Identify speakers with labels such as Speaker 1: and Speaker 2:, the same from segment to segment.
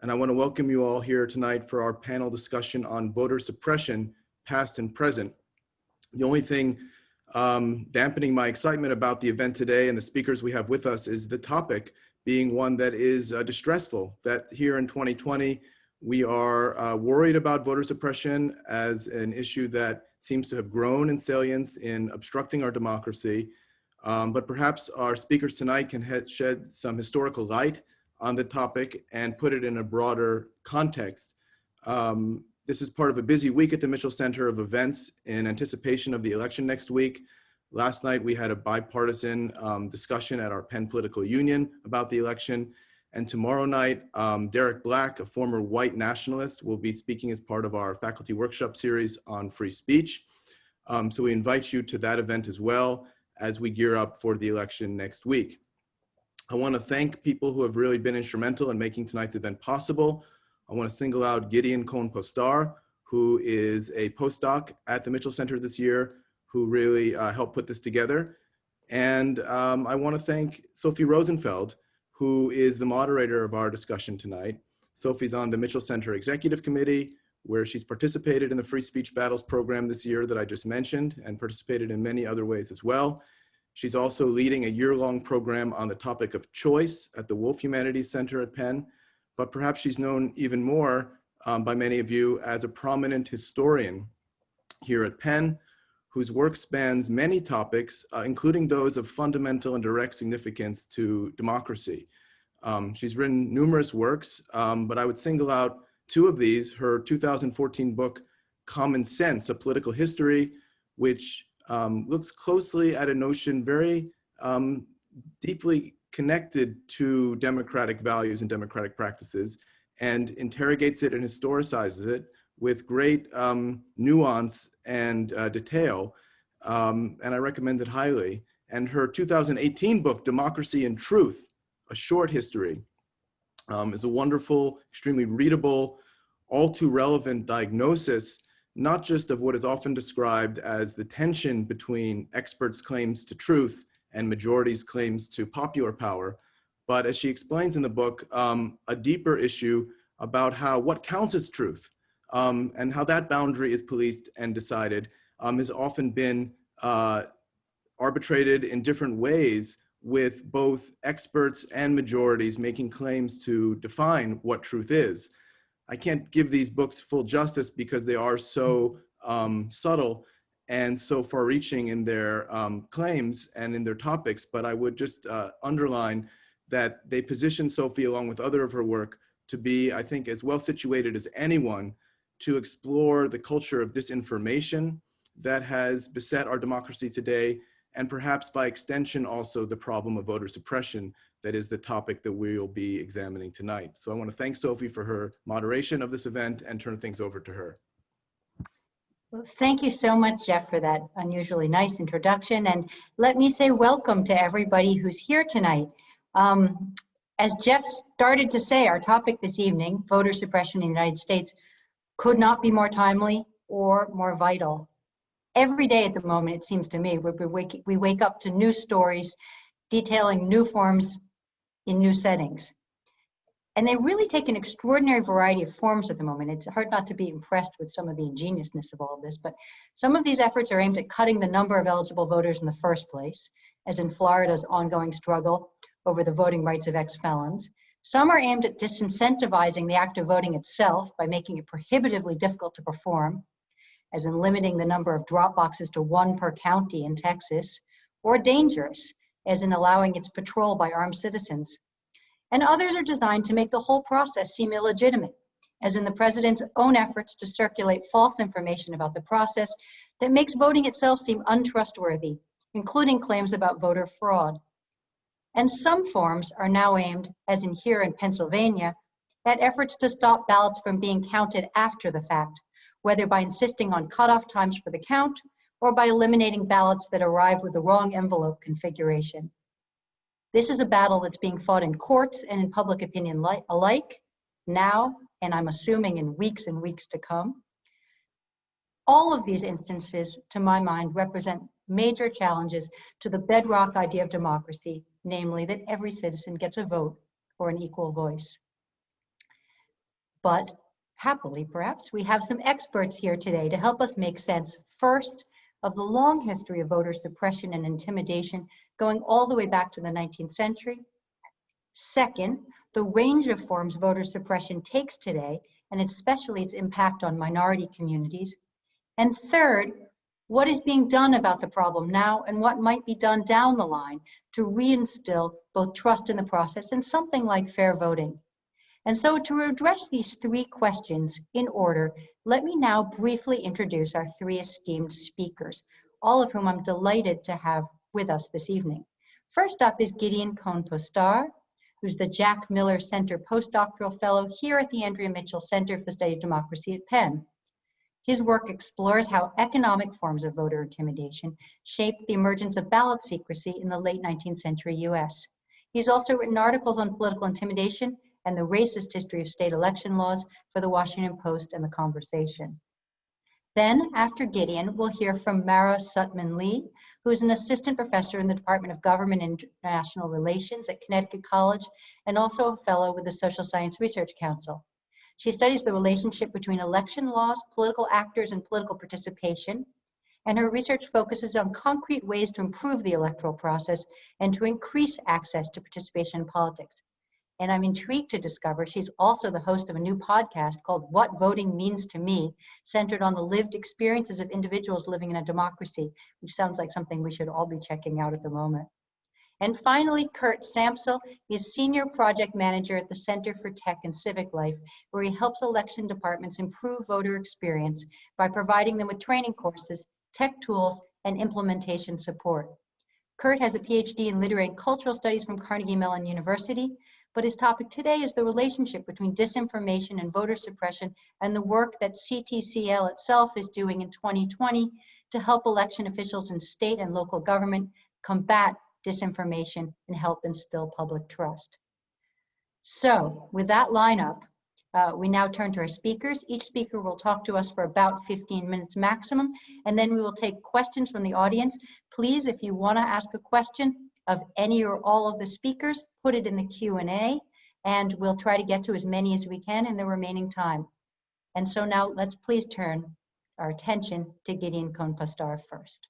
Speaker 1: and I want to welcome you all here tonight for our panel discussion on voter suppression, past and present. The only thing dampening my excitement about the event today and the speakers we have with us is the topic being one that is distressful, that here in 2020, we are worried about voter suppression as an issue that seems to have grown in salience in obstructing our democracy. But perhaps our speakers tonight can shed some historical light on the topic and put it in a broader context. This is part of a busy week at the Mitchell Center of events in anticipation of the election next week. Last night, we had a bipartisan discussion at our Penn Political Union about the election. And tomorrow night, Derek Black, a former white nationalist, will be speaking as part of our faculty workshop series on free speech. So we invite you to that event as well as we gear up for the election next week. I want to thank people who have really been instrumental in making tonight's event possible. I want to single out Gideon Cohn-Postar, who is a postdoc at the Mitchell Center this year, who really helped put this together. And I want to thank Sophie Rosenfeld, who is the moderator of our discussion tonight. Sophie's on the Mitchell Center Executive Committee, where she's participated in the Free Speech Battles program this year that I just mentioned, and participated in many other ways as well. She's also leading a year-long program on the topic of choice at the Wolf Humanities Center at Penn, but perhaps she's known even more by many of you as a prominent historian here at Penn, whose work spans many topics, including those of fundamental and direct significance to democracy. She's written numerous works, but I would single out two of these: her 2014 book, Common Sense, A Political History, which looks closely at a notion very deeply connected to democratic values and democratic practices, and interrogates it and historicizes it with great nuance and detail, and I recommend it highly. And her 2018 book, Democracy and Truth, A Short History, is a wonderful, extremely readable, all too relevant diagnosis, not just of what is often described as the tension between experts' claims to truth and majorities' claims to popular power, but as she explains in the book, a deeper issue about what counts as truth, and how that boundary is policed and decided, has often been arbitrated in different ways, with both experts and majorities making claims to define what truth is. I can't give these books full justice because they are so subtle and so far-reaching in their claims and in their topics, but I would just underline that they position Sophie, along with other of her work, to be, I think, as well situated as anyone to explore the culture of disinformation that has beset our democracy today, and perhaps by extension also the problem of voter suppression that is the topic that we will be examining tonight. So I want to thank Sophie for her moderation of this event and turn things over to her.
Speaker 2: Well, thank you so much, Jeff, for that unusually nice introduction. And let me say welcome to everybody who's here tonight. As Jeff started to say, our topic this evening, voter suppression in the United States, could not be more timely or more vital. Every day at the moment, it seems to me, we wake up to new stories detailing new forms in new settings. And they really take an extraordinary variety of forms at the moment. It's hard not to be impressed with some of the ingeniousness of all of this, but some of these efforts are aimed at cutting the number of eligible voters in the first place, as in Florida's ongoing struggle over the voting rights of ex-felons. Some are aimed at disincentivizing the act of voting itself by making it prohibitively difficult to perform, as in limiting the number of drop boxes to 1 per county in Texas, or dangerous, as in allowing its patrol by armed citizens. And others are designed to make the whole process seem illegitimate, as in the president's own efforts to circulate false information about the process that makes voting itself seem untrustworthy, including claims about voter fraud. And some forms are now aimed, as in here in Pennsylvania, at efforts to stop ballots from being counted after the fact, whether by insisting on cutoff times for the count or by eliminating ballots that arrive with the wrong envelope configuration. This is a battle that's being fought in courts and in public opinion alike, now, and I'm assuming in weeks and weeks to come. All of these instances, to my mind, represent major challenges to the bedrock idea of democracy, namely that every citizen gets a vote or an equal voice. But happily, perhaps, we have some experts here today to help us make sense, first, of the long history of voter suppression and intimidation going all the way back to the 19th century. Second, the range of forms voter suppression takes today, and especially its impact on minority communities. And third, what is being done about the problem now and what might be done down the line to reinstill both trust in the process and something like fair voting. And so to address these three questions in order, let me now briefly introduce our three esteemed speakers, all of whom I'm delighted to have with us this evening. First up is Gideon Cohn-Postar, who's the Jack Miller Center Postdoctoral Fellow here at the Andrea Mitchell Center for the Study of Democracy at Penn. His work explores how economic forms of voter intimidation shaped the emergence of ballot secrecy in the late 19th century US. He's also written articles on political intimidation and the racist history of state election laws for the Washington Post and The Conversation. Then, after Gideon, we'll hear from Mara Sutman-Lee, who is an assistant professor in the Department of Government and International Relations at Connecticut College and also a fellow with the Social Science Research Council. She studies the relationship between election laws, political actors, and political participation, and her research focuses on concrete ways to improve the electoral process and to increase access to participation in politics. And I'm intrigued to discover she's also the host of a new podcast called What Voting Means to Me, centered on the lived experiences of individuals living in a democracy, which sounds like something we should all be checking out at the moment. And finally, Kurt Samsel is Senior Project Manager at the Center for Tech and Civic Life, where he helps election departments improve voter experience by providing them with training courses, tech tools, and implementation support. Kurt has a PhD in Literary and Cultural Studies from Carnegie Mellon University, but his topic today is the relationship between disinformation and voter suppression and the work that CTCL itself is doing in 2020 to help election officials in state and local government combat disinformation and help instill public trust. So with that lineup, we now turn to our speakers. Each speaker will talk to us for about 15 minutes maximum, and then we will take questions from the audience. Please, if you want to ask a question of any or all of the speakers, put it in the Q&A, and we'll try to get to as many as we can in the remaining time. And so now let's please turn our attention to Gideon Cohn-Postar first.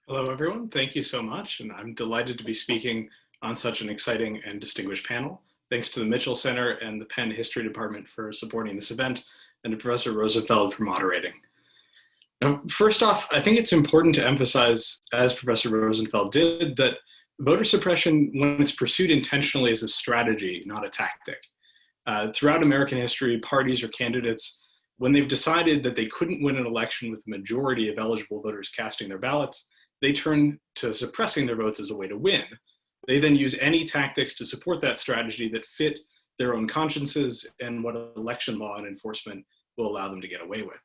Speaker 3: Hello, everyone. Thank you so much. And I'm delighted to be speaking on such an exciting and distinguished panel. Thanks to the Mitchell Center and the Penn History Department for supporting this event, and to Professor Rosenfeld for moderating. Now, first off, I think it's important to emphasize, as Professor Rosenfeld did, that voter suppression, when it's pursued intentionally, is a strategy, not a tactic. Throughout American history, parties or candidates, when they've decided that they couldn't win an election with a majority of eligible voters casting their ballots, they turn to suppressing their votes as a way to win. They then use any tactics to support that strategy that fit their own consciences and what election law and enforcement will allow them to get away with.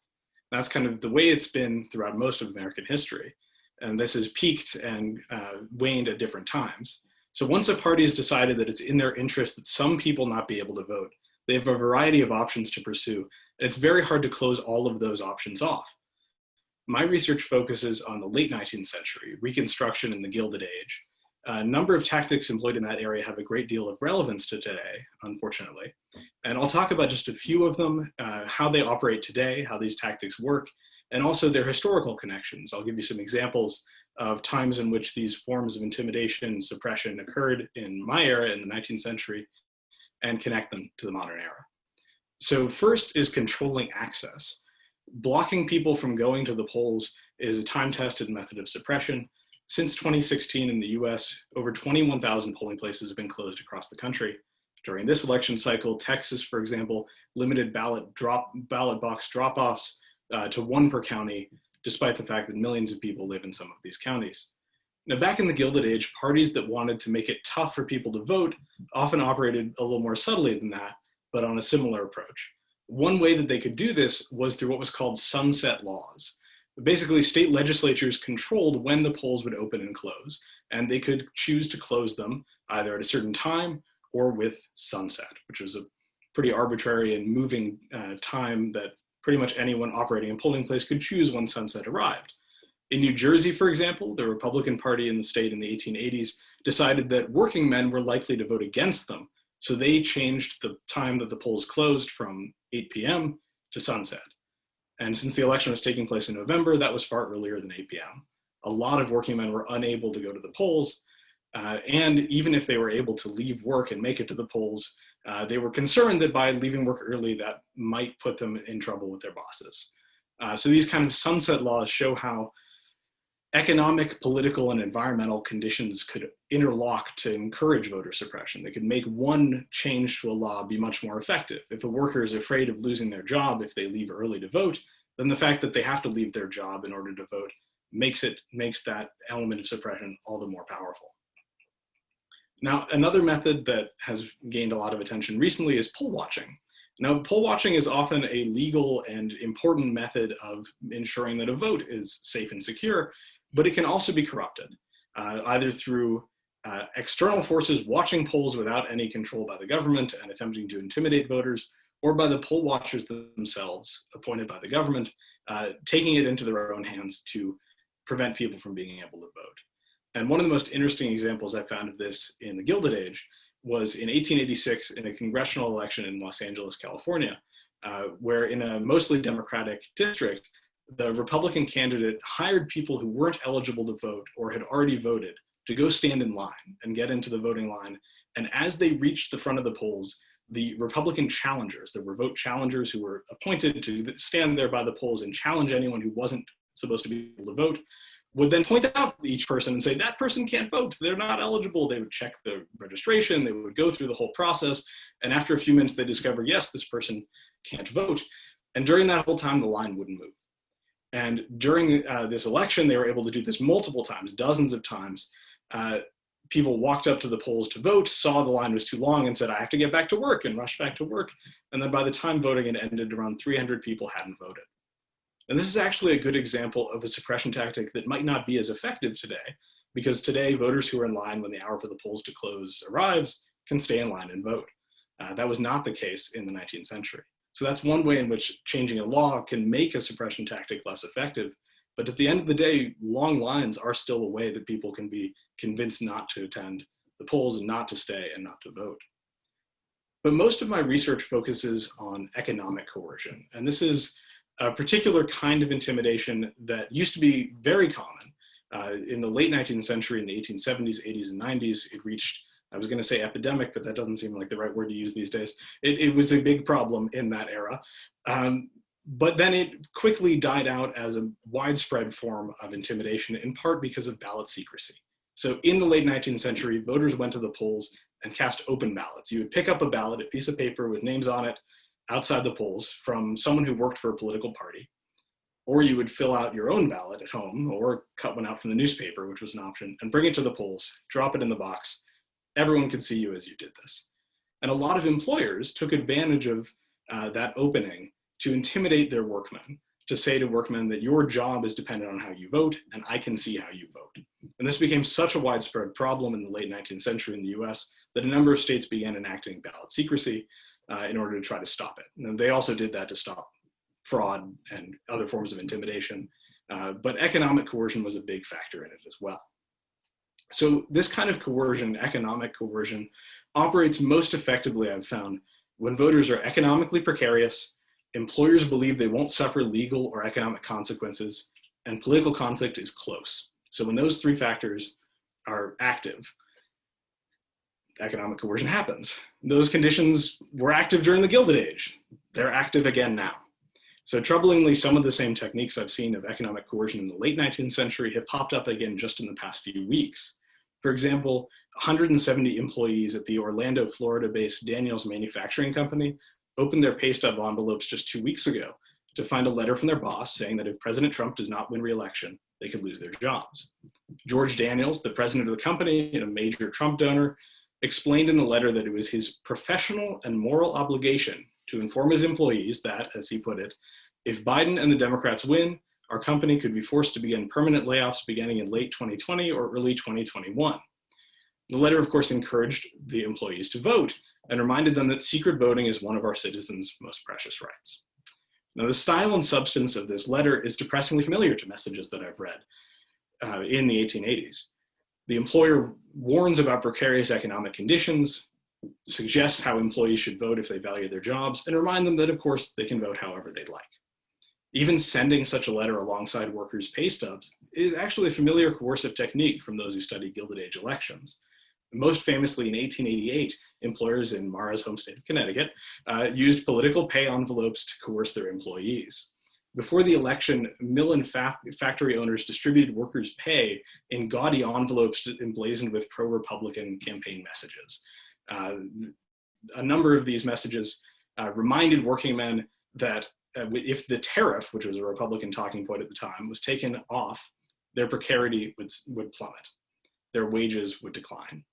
Speaker 3: That's kind of the way it's been throughout most of American history. And this has peaked and waned at different times. So once a party has decided that it's in their interest that some people not be able to vote, they have a variety of options to pursue. And it's very hard to close all of those options off. My research focuses on the late 19th century, Reconstruction and the Gilded Age. A number of tactics employed in that area have a great deal of relevance to today, unfortunately. And I'll talk about just a few of them, how they operate today, how these tactics work, and also their historical connections. I'll give you some examples of times in which these forms of intimidation and suppression occurred in my era in the 19th century and connect them to the modern era. So first is controlling access. Blocking people from going to the polls is a time-tested method of suppression. Since 2016 in the US, over 21,000 polling places have been closed across the country. During this election cycle, Texas, for example, limited ballot box drop-offs to 1 per county, despite the fact that millions of people live in some of these counties. Now, back in the Gilded Age, parties that wanted to make it tough for people to vote often operated a little more subtly than that, but on a similar approach. One way that they could do this was through what was called sunset laws. Basically, state legislatures controlled when the polls would open and close, and they could choose to close them either at a certain time or with sunset, which was a pretty arbitrary and moving time that pretty much anyone operating a polling place could choose when sunset arrived. In New Jersey, for example, the Republican Party in the state in the 1880s decided that working men were likely to vote against them So they changed the time that the polls closed from 8 p.m. to sunset. And since the election was taking place in November, that was far earlier than 8 p.m. A lot of working men were unable to go to the polls. And even if they were able to leave work and make it to the polls, they were concerned that by leaving work early, that might put them in trouble with their bosses. So these kind of sunset laws show how economic, political, and environmental conditions could interlock to encourage voter suppression. They could make one change to a law be much more effective. If a worker is afraid of losing their job if they leave early to vote, then the fact that they have to leave their job in order to vote makes that element of suppression all the more powerful. Now, another method that has gained a lot of attention recently is poll watching. Now, poll watching is often a legal and important method of ensuring that a vote is safe and secure, but it can also be corrupted, either through external forces watching polls without any control by the government and attempting to intimidate voters, or by the poll watchers themselves appointed by the government, taking it into their own hands to prevent people from being able to vote. And one of the most interesting examples I found of this in the Gilded Age was in 1886 in a congressional election in Los Angeles, California, where in a mostly Democratic district, the Republican candidate hired people who weren't eligible to vote or had already voted to go stand in line and get into the voting line. And as they reached the front of the polls, the Republican challengers, there were vote challengers who were appointed to stand there by the polls and challenge anyone who wasn't supposed to be able to vote, would then point out each person and say, that person can't vote, they're not eligible. They would check the registration, they would go through the whole process. And after a few minutes, they discover, yes, this person can't vote. And during that whole time, the line wouldn't move. And during this election, they were able to do this multiple times, dozens of times. People walked up to the polls to vote, saw the line was too long and said, I have to get back to work, and rushed back to work. And then by the time voting had ended, around 300 people hadn't voted. And this is actually a good example of a suppression tactic that might not be as effective today, because today voters who are in line when the hour for the polls to close arrives can stay in line and vote. That was not the case in the 19th century. So that's one way in which changing a law can make a suppression tactic less effective. But at the end of the day, long lines are still a way that people can be convinced not to attend the polls and not to stay and not to vote. But most of my research focuses on economic coercion. And this is a particular kind of intimidation that used to be very common. In the late 19th century, in the 1870s, 80s, and 90s, it reached, I was going to say epidemic, but that doesn't seem like the right word to use these days. It was a big problem in that era. But then it quickly died out as a widespread form of intimidation, in part because of ballot secrecy. So in the late 19th century, voters went to the polls and cast open ballots. You would pick up a ballot, a piece of paper with names on it, outside the polls from someone who worked for a political party, or you would fill out your own ballot at home or cut one out from the newspaper, which was an option, and bring it to the polls, drop it in the box. Everyone could see you as you did this. And a lot of employers took advantage of that opening to intimidate their workmen, to say to workmen that your job is dependent on how you vote, and I can see how you vote. And this became such a widespread problem in the late 19th century in the US that a number of states began enacting ballot secrecy in order to try to stop it. And they also did that to stop fraud and other forms of intimidation, but economic coercion was a big factor in it as well. So this kind of coercion, economic coercion, operates most effectively, I've found, when voters are economically precarious, employers believe they won't suffer legal or economic consequences, and political conflict is close. So when those three factors are active, economic coercion happens. Those conditions were active during the Gilded Age. They're active again now. So troublingly, some of the same techniques I've seen of economic coercion in the late 19th century have popped up again just in the past few weeks. For example, 170 employees at the Orlando, Florida-based Daniels Manufacturing Company opened their pay stub envelopes just 2 weeks ago to find a letter from their boss saying that if President Trump does not win re-election, they could lose their jobs. George Daniels, the president of the company and a major Trump donor, explained in the letter that it was his professional and moral obligation to inform his employees that, as he put it, if Biden and the Democrats win, our company could be forced to begin permanent layoffs beginning in late 2020 or early 2021. The letter, of course, encouraged the employees to vote and reminded them that secret voting is one of our citizens' most precious rights. Now, the style and substance of this letter is depressingly familiar to messages that I've read in the 1880s. The employer warns about precarious economic conditions, suggests how employees should vote if they value their jobs, and remind them that, of course, they can vote however they'd like. Even sending such a letter alongside workers' pay stubs is actually a familiar coercive technique from those who study Gilded Age elections. Most famously in 1888, employers in Mara's home state of Connecticut used political pay envelopes to coerce their employees. Before the election, mill and factory owners distributed workers' pay in gaudy envelopes emblazoned with pro-Republican campaign messages. A number of these messages reminded working men that if the tariff, which was a Republican talking point at the time, was taken off, their precarity would plummet. Their wages would decline.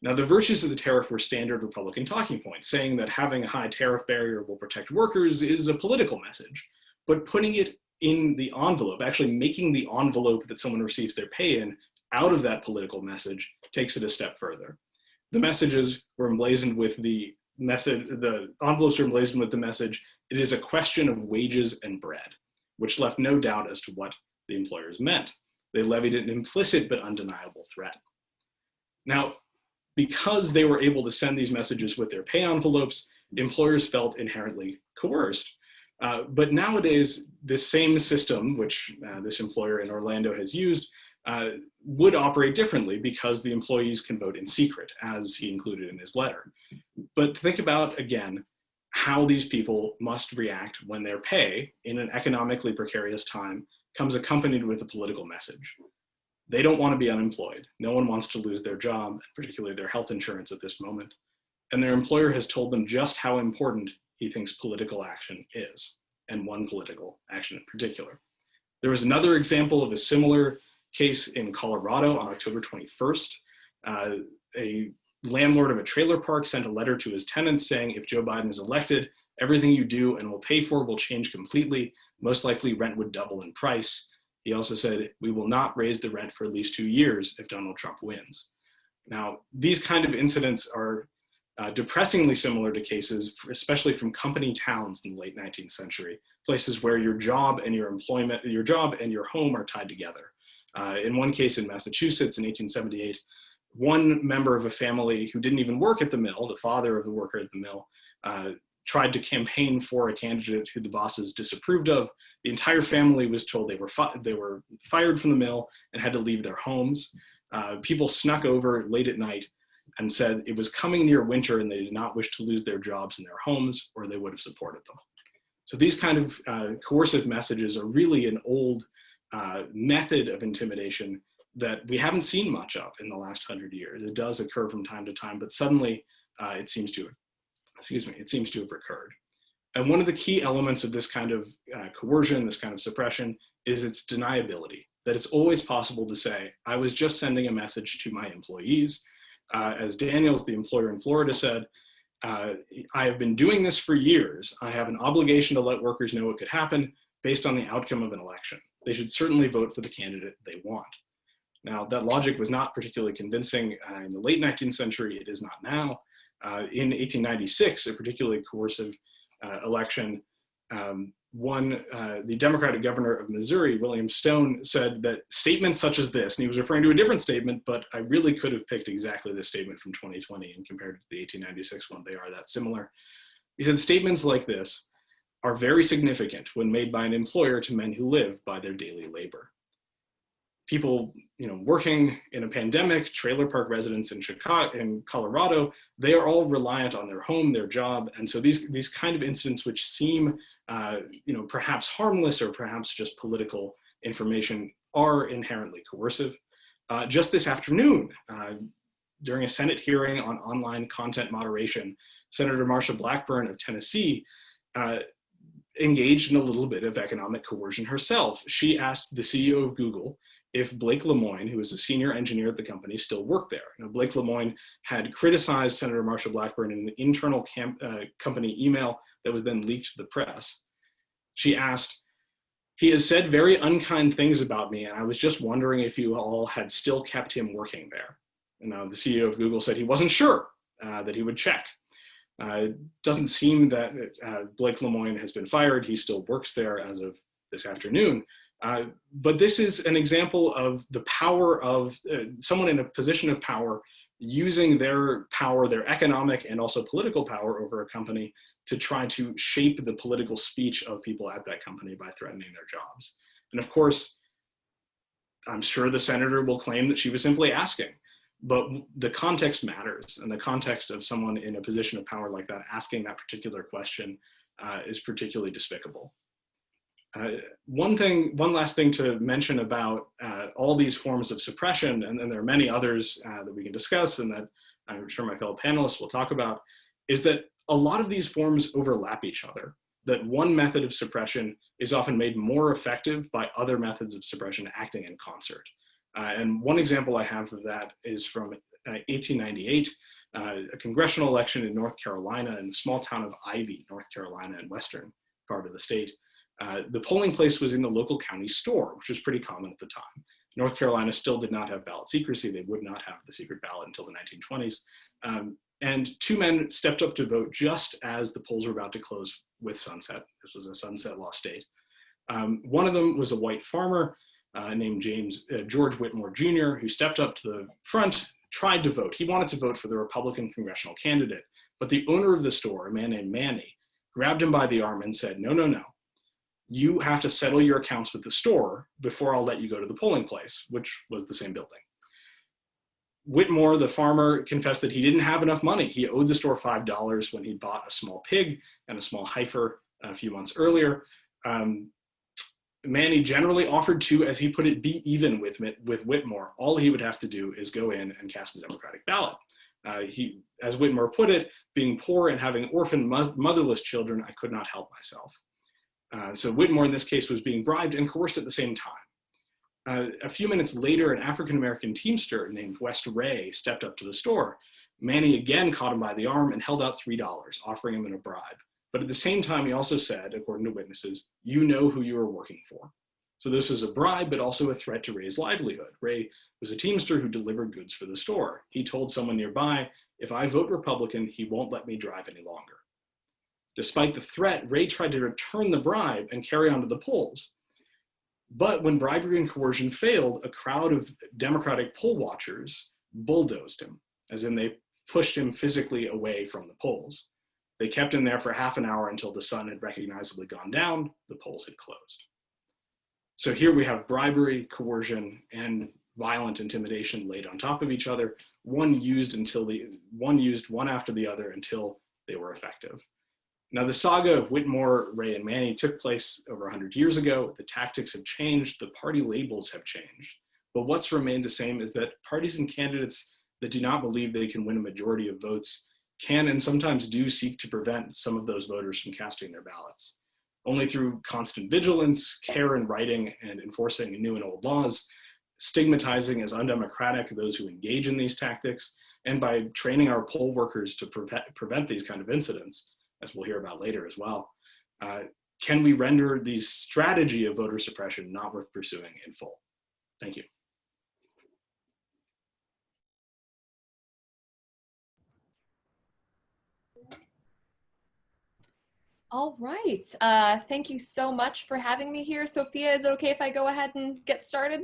Speaker 3: Now, the virtues of the tariff were standard Republican talking points, saying that having a high tariff barrier will protect workers is a political message. But putting it in the envelope, actually making the envelope that someone receives their pay in out of that political message, takes it a step further. The messages were emblazoned with the envelopes were emblazoned with the message, "It is a question of wages and bread," which left no doubt as to what the employers meant. They levied an implicit but undeniable threat. Now, because they were able to send these messages with their pay envelopes, employers felt inherently coerced. But nowadays, this same system, which this employer in Orlando has used, would operate differently because the employees can vote in secret, as he included in his letter. But think about, again, how these people must react when their pay, in an economically precarious time, comes accompanied with a political message. They don't want to be unemployed. No one wants to lose their job, particularly their health insurance at this moment. And their employer has told them just how important he thinks political action is, and one political action in particular. There was another example of a similar case in Colorado on October 21st. A landlord of a trailer park sent a letter to his tenants saying, if Joe Biden is elected, everything you do and will pay for will change completely. Most likely rent would double in price. He also said, we will not raise the rent for at least 2 years if Donald Trump wins. Now, these kind of incidents are depressingly similar to cases, especially from company towns in the late 19th century, places where your job and your employment, your job and your home are tied together. In one case in Massachusetts in 1878, one member of a family who didn't even work at the mill, the father of the worker at the mill, tried to campaign for a candidate who the bosses disapproved of. The entire family was told they were fired from the mill and had to leave their homes. People snuck over late at night and said it was coming near winter and they did not wish to lose their jobs and their homes, or they would have supported them. So these kind of coercive messages are really an old method of intimidation that we haven't seen much of in the last 100 years. It does occur from time to time, but suddenly it seems to have recurred. And one of the key elements of this kind of coercion, this kind of suppression, is its deniability, that it's always possible to say, I was just sending a message to my employees. As Daniels, the employer in Florida, said, I have been doing this for years. I have an obligation to let workers know what could happen based on the outcome of an election. They should certainly vote for the candidate they want. Now, that logic was not particularly convincing in the late 19th century. It is not now. In 1896, a particularly coercive election, the Democratic governor of Missouri, William Stone, said that statements such as this, and he was referring to a different statement, but I really could have picked exactly this statement from 2020 and compared it to the 1896 one. They are that similar. He said, statements like this are very significant when made by an employer to men who live by their daily labor. People, working in a pandemic, trailer park residents in Chicago, in Colorado, they are all reliant on their home, their job. And so these kind of incidents which seem, perhaps harmless or perhaps just political information are inherently coercive. Just this afternoon, during a Senate hearing on online content moderation, Senator Marsha Blackburn of Tennessee engaged in a little bit of economic coercion herself. She asked the CEO of Google if Blake Lemoine, who is a senior engineer at the company, still worked there. Now, Blake Lemoine had criticized Senator Marsha Blackburn in an internal company email that was then leaked to the press. She asked, he has said very unkind things about me, and I was just wondering if you all had still kept him working there. And now the CEO of Google said he wasn't sure, that he would check. It doesn't seem that Blake Lemoine has been fired. He still works there as of this afternoon. But this is an example of the power of someone in a position of power using their power, their economic and also political power over a company to try to shape the political speech of people at that company by threatening their jobs. And of course, I'm sure the senator will claim that she was simply asking, but the context matters, and the context of someone in a position of power like that asking that particular question is particularly despicable. One last thing to mention about all these forms of suppression, and there are many others that we can discuss and that I'm sure my fellow panelists will talk about, is that a lot of these forms overlap each other. That one method of suppression is often made more effective by other methods of suppression acting in concert. And one example I have of that is from 1898, a congressional election in North Carolina, in the small town of Ivy, North Carolina, in western part of the state. The polling place was in the local county store, which was pretty common at the time. North Carolina still did not have ballot secrecy. They would not have the secret ballot until the 1920s. And two men stepped up to vote just as the polls were about to close with sunset. This was a sunset law state. One of them was a white farmer named George Whitmore Jr., who stepped up to the front, tried to vote. He wanted to vote for the Republican congressional candidate, but the owner of the store, a man named Manny, grabbed him by the arm and said, "No, no, no. You have to settle your accounts with the store before I'll let you go to the polling place," which was the same building. Whitmore, the farmer, confessed that he didn't have enough money. He owed the store $5 when he bought a small pig and a small heifer a few months earlier. Manny generally offered to, as he put it, be even with Whitmore. All he would have to do is go in and cast a Democratic ballot. As Whitmore put it, being poor and having orphan motherless children, I could not help myself. So Whitmore in this case was being bribed and coerced at the same time. A few minutes later, an African-American teamster named West Ray stepped up to the store. Manny again caught him by the arm and held out $3, offering him a bribe. But at the same time, he also said, according to witnesses, "You know who you are working for." So this was a bribe, but also a threat to Ray's livelihood. Ray was a teamster who delivered goods for the store. He told someone nearby, "If I vote Republican, he won't let me drive any longer." Despite the threat, Ray tried to return the bribe and carry on to the polls. But when bribery and coercion failed, a crowd of Democratic poll watchers bulldozed him, as in they pushed him physically away from the polls. They kept him there for half an hour until the sun had recognizably gone down, the polls had closed. So here we have bribery, coercion, and violent intimidation laid on top of each other, one used one after the other until they were effective. Now, the saga of Whitmore, Ray, and Manny took place over 100 years ago. The tactics have changed, the party labels have changed. But what's remained the same is that parties and candidates that do not believe they can win a majority of votes can and sometimes do seek to prevent some of those voters from casting their ballots. Only through constant vigilance, care in writing, and enforcing new and old laws, stigmatizing as undemocratic those who engage in these tactics, and by training our poll workers to prevent these kind of incidents, as we'll hear about later as well, can we render the strategy of voter suppression not worth pursuing in full? Thank you.
Speaker 4: All right, thank you so much for having me here. Sophia, is it okay if I go ahead and get started?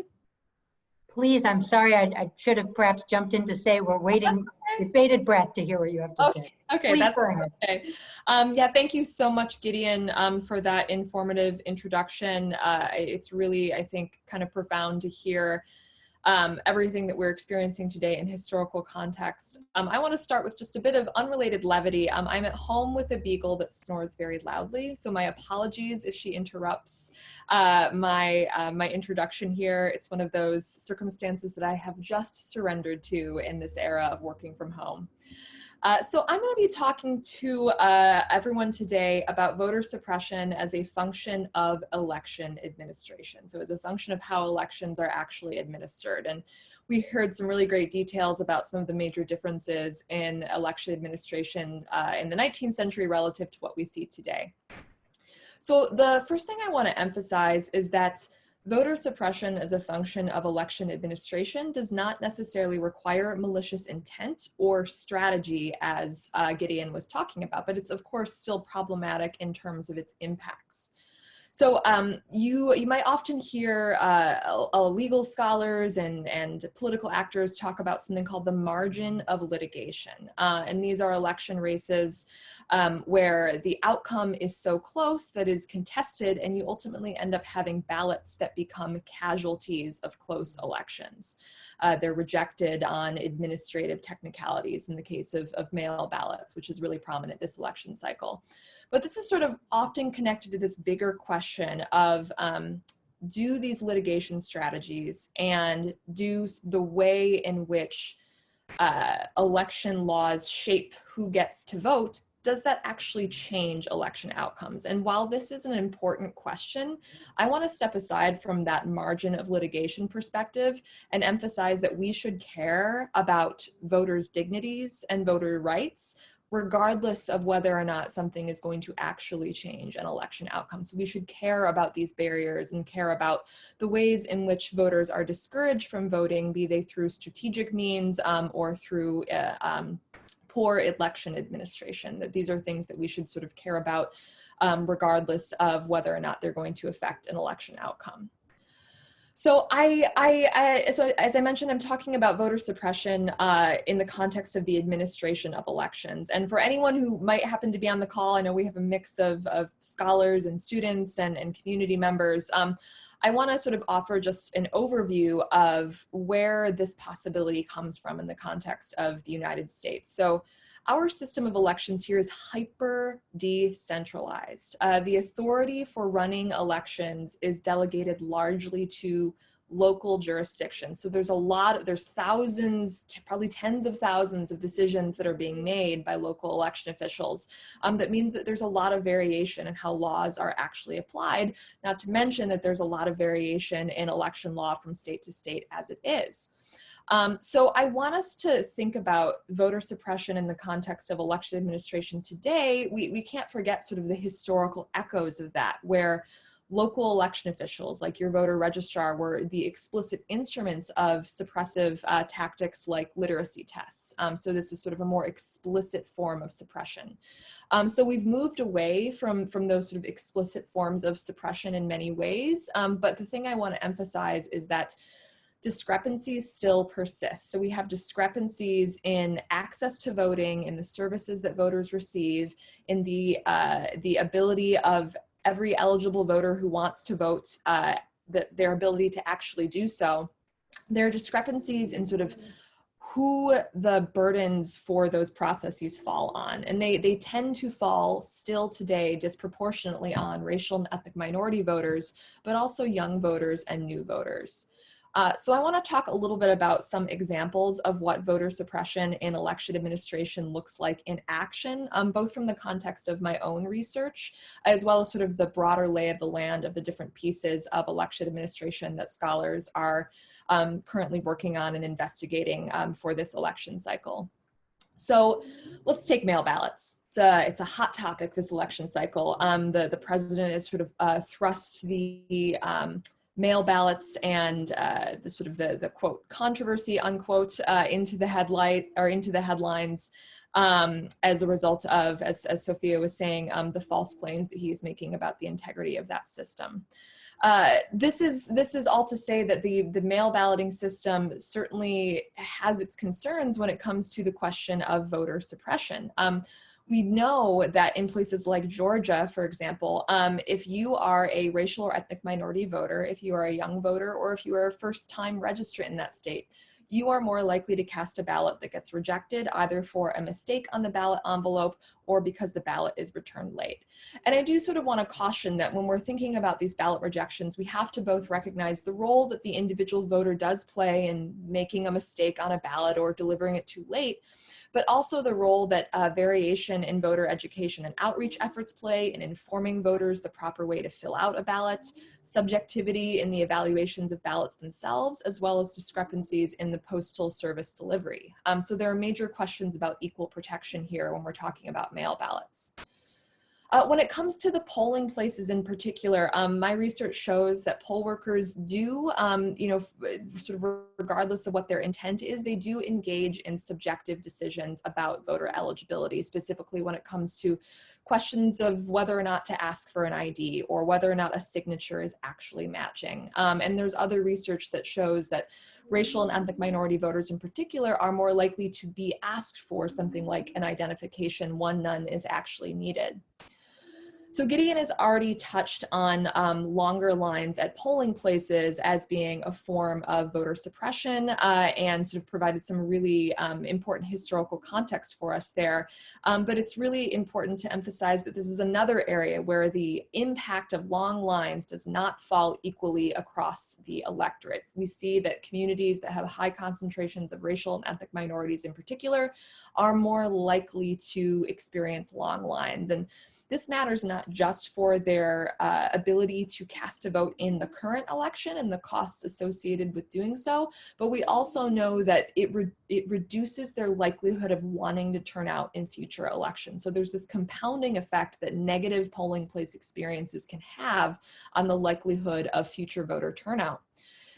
Speaker 2: Please, I'm sorry, I should have perhaps jumped in to say we're waiting with bated breath to hear what you have to say.
Speaker 4: Okay,
Speaker 2: Please
Speaker 4: that's
Speaker 2: go ahead.
Speaker 4: okay. Yeah, thank you so much, Gideon, for that informative introduction. It's really, I think, kind of profound to hear everything that we're experiencing today in historical context. I want to start with just a bit of unrelated levity. I'm at home with a beagle that snores very loudly, so my apologies if she interrupts my introduction here. It's one of those circumstances that I have just surrendered to in this era of working from home. So I'm going to be talking to everyone today about voter suppression as a function of election administration. So as a function of how elections are actually administered. And we heard some really great details about some of the major differences in election administration in the 19th century relative to what we see today. So the first thing I want to emphasize is that voter suppression as a function of election administration does not necessarily require malicious intent or strategy, as Gideon was talking about, but it's of course still problematic in terms of its impacts. So you might often hear legal scholars and political actors talk about something called the margin of litigation. And these are election races where the outcome is so close that is contested, and you ultimately end up having ballots that become casualties of close elections. They're rejected on administrative technicalities in the case of mail ballots, which is really prominent this election cycle. But this is sort of often connected to this bigger question of do these litigation strategies and do the way in which election laws shape who gets to vote, does that actually change election outcomes? And while this is an important question, I want to step aside from that margin of litigation perspective and emphasize that we should care about voters' dignities and voter rights, regardless of whether or not something is going to actually change an election outcome. So we should care about these barriers and care about the ways in which voters are discouraged from voting, be they through strategic means or through poor election administration. That these are things that we should sort of care about regardless of whether or not they're going to affect an election outcome. So so as I mentioned, I'm talking about voter suppression in the context of the administration of elections. And for anyone who might happen to be on the call, I know we have a mix of scholars and students and community members. I want to sort of offer just an overview of where this possibility comes from in the context of the United States. So our system of elections here is hyper decentralized. The authority for running elections is delegated largely to local jurisdictions. So there's thousands, probably tens of thousands of decisions that are being made by local election officials. That means that there's a lot of variation in how laws are actually applied, not to mention that there's a lot of variation in election law from state to state as it is. So I want us to think about voter suppression in the context of election administration today. We can't forget sort of the historical echoes of that, where local election officials like your voter registrar were the explicit instruments of suppressive tactics like literacy tests. So this is sort of a more explicit form of suppression. So we've moved away from those sort of explicit forms of suppression in many ways. But the thing I want to emphasize is that discrepancies still persist. So we have discrepancies in access to voting, in the services that voters receive, in the ability of every eligible voter who wants to vote, their ability to actually do so. There are discrepancies in sort of who the burdens for those processes fall on. And they tend to fall still today disproportionately on racial and ethnic minority voters, but also young voters and new voters. So I want to talk a little bit about some examples of what voter suppression in election administration looks like in action, both from the context of my own research, as well as sort of the broader lay of the land of the different pieces of election administration that scholars are currently working on and investigating for this election cycle. So let's take mail ballots. It's a hot topic this election cycle. The president has sort of thrust the mail ballots and the sort of the quote controversy unquote into the headlines as a result of, as Sophia was saying, the false claims that he is making about the integrity of that system. This is all to say that the mail balloting system certainly has its concerns when it comes to the question of voter suppression. We know that in places like Georgia, for example, if you are a racial or ethnic minority voter, if you are a young voter, or if you are a first-time registrant in that state, you are more likely to cast a ballot that gets rejected either for a mistake on the ballot envelope or because the ballot is returned late. And I do sort of want to caution that when we're thinking about these ballot rejections, we have to both recognize the role that the individual voter does play in making a mistake on a ballot or delivering it too late, but also the role that variation in voter education and outreach efforts play in informing voters the proper way to fill out a ballot, subjectivity in the evaluations of ballots themselves, as well as discrepancies in the postal service delivery. So there are major questions about equal protection here when we're talking about mail ballots. When it comes to the polling places in particular, my research shows that poll workers do, sort of regardless of what their intent is, they do engage in subjective decisions about voter eligibility, specifically when it comes to questions of whether or not to ask for an ID or whether or not a signature is actually matching. And there's other research that shows that racial and ethnic minority voters in particular are more likely to be asked for something like an identification when none is actually needed. So Gideon has already touched on longer lines at polling places as being a form of voter suppression and sort of provided some really important historical context for us there. But it's really important to emphasize that this is another area where the impact of long lines does not fall equally across the electorate. We see that communities that have high concentrations of racial and ethnic minorities in particular are more likely to experience long lines. And this matters not just for their ability to cast a vote in the current election and the costs associated with doing so, but we also know that it reduces their likelihood of wanting to turn out in future elections. So there's this compounding effect that negative polling place experiences can have on the likelihood of future voter turnout.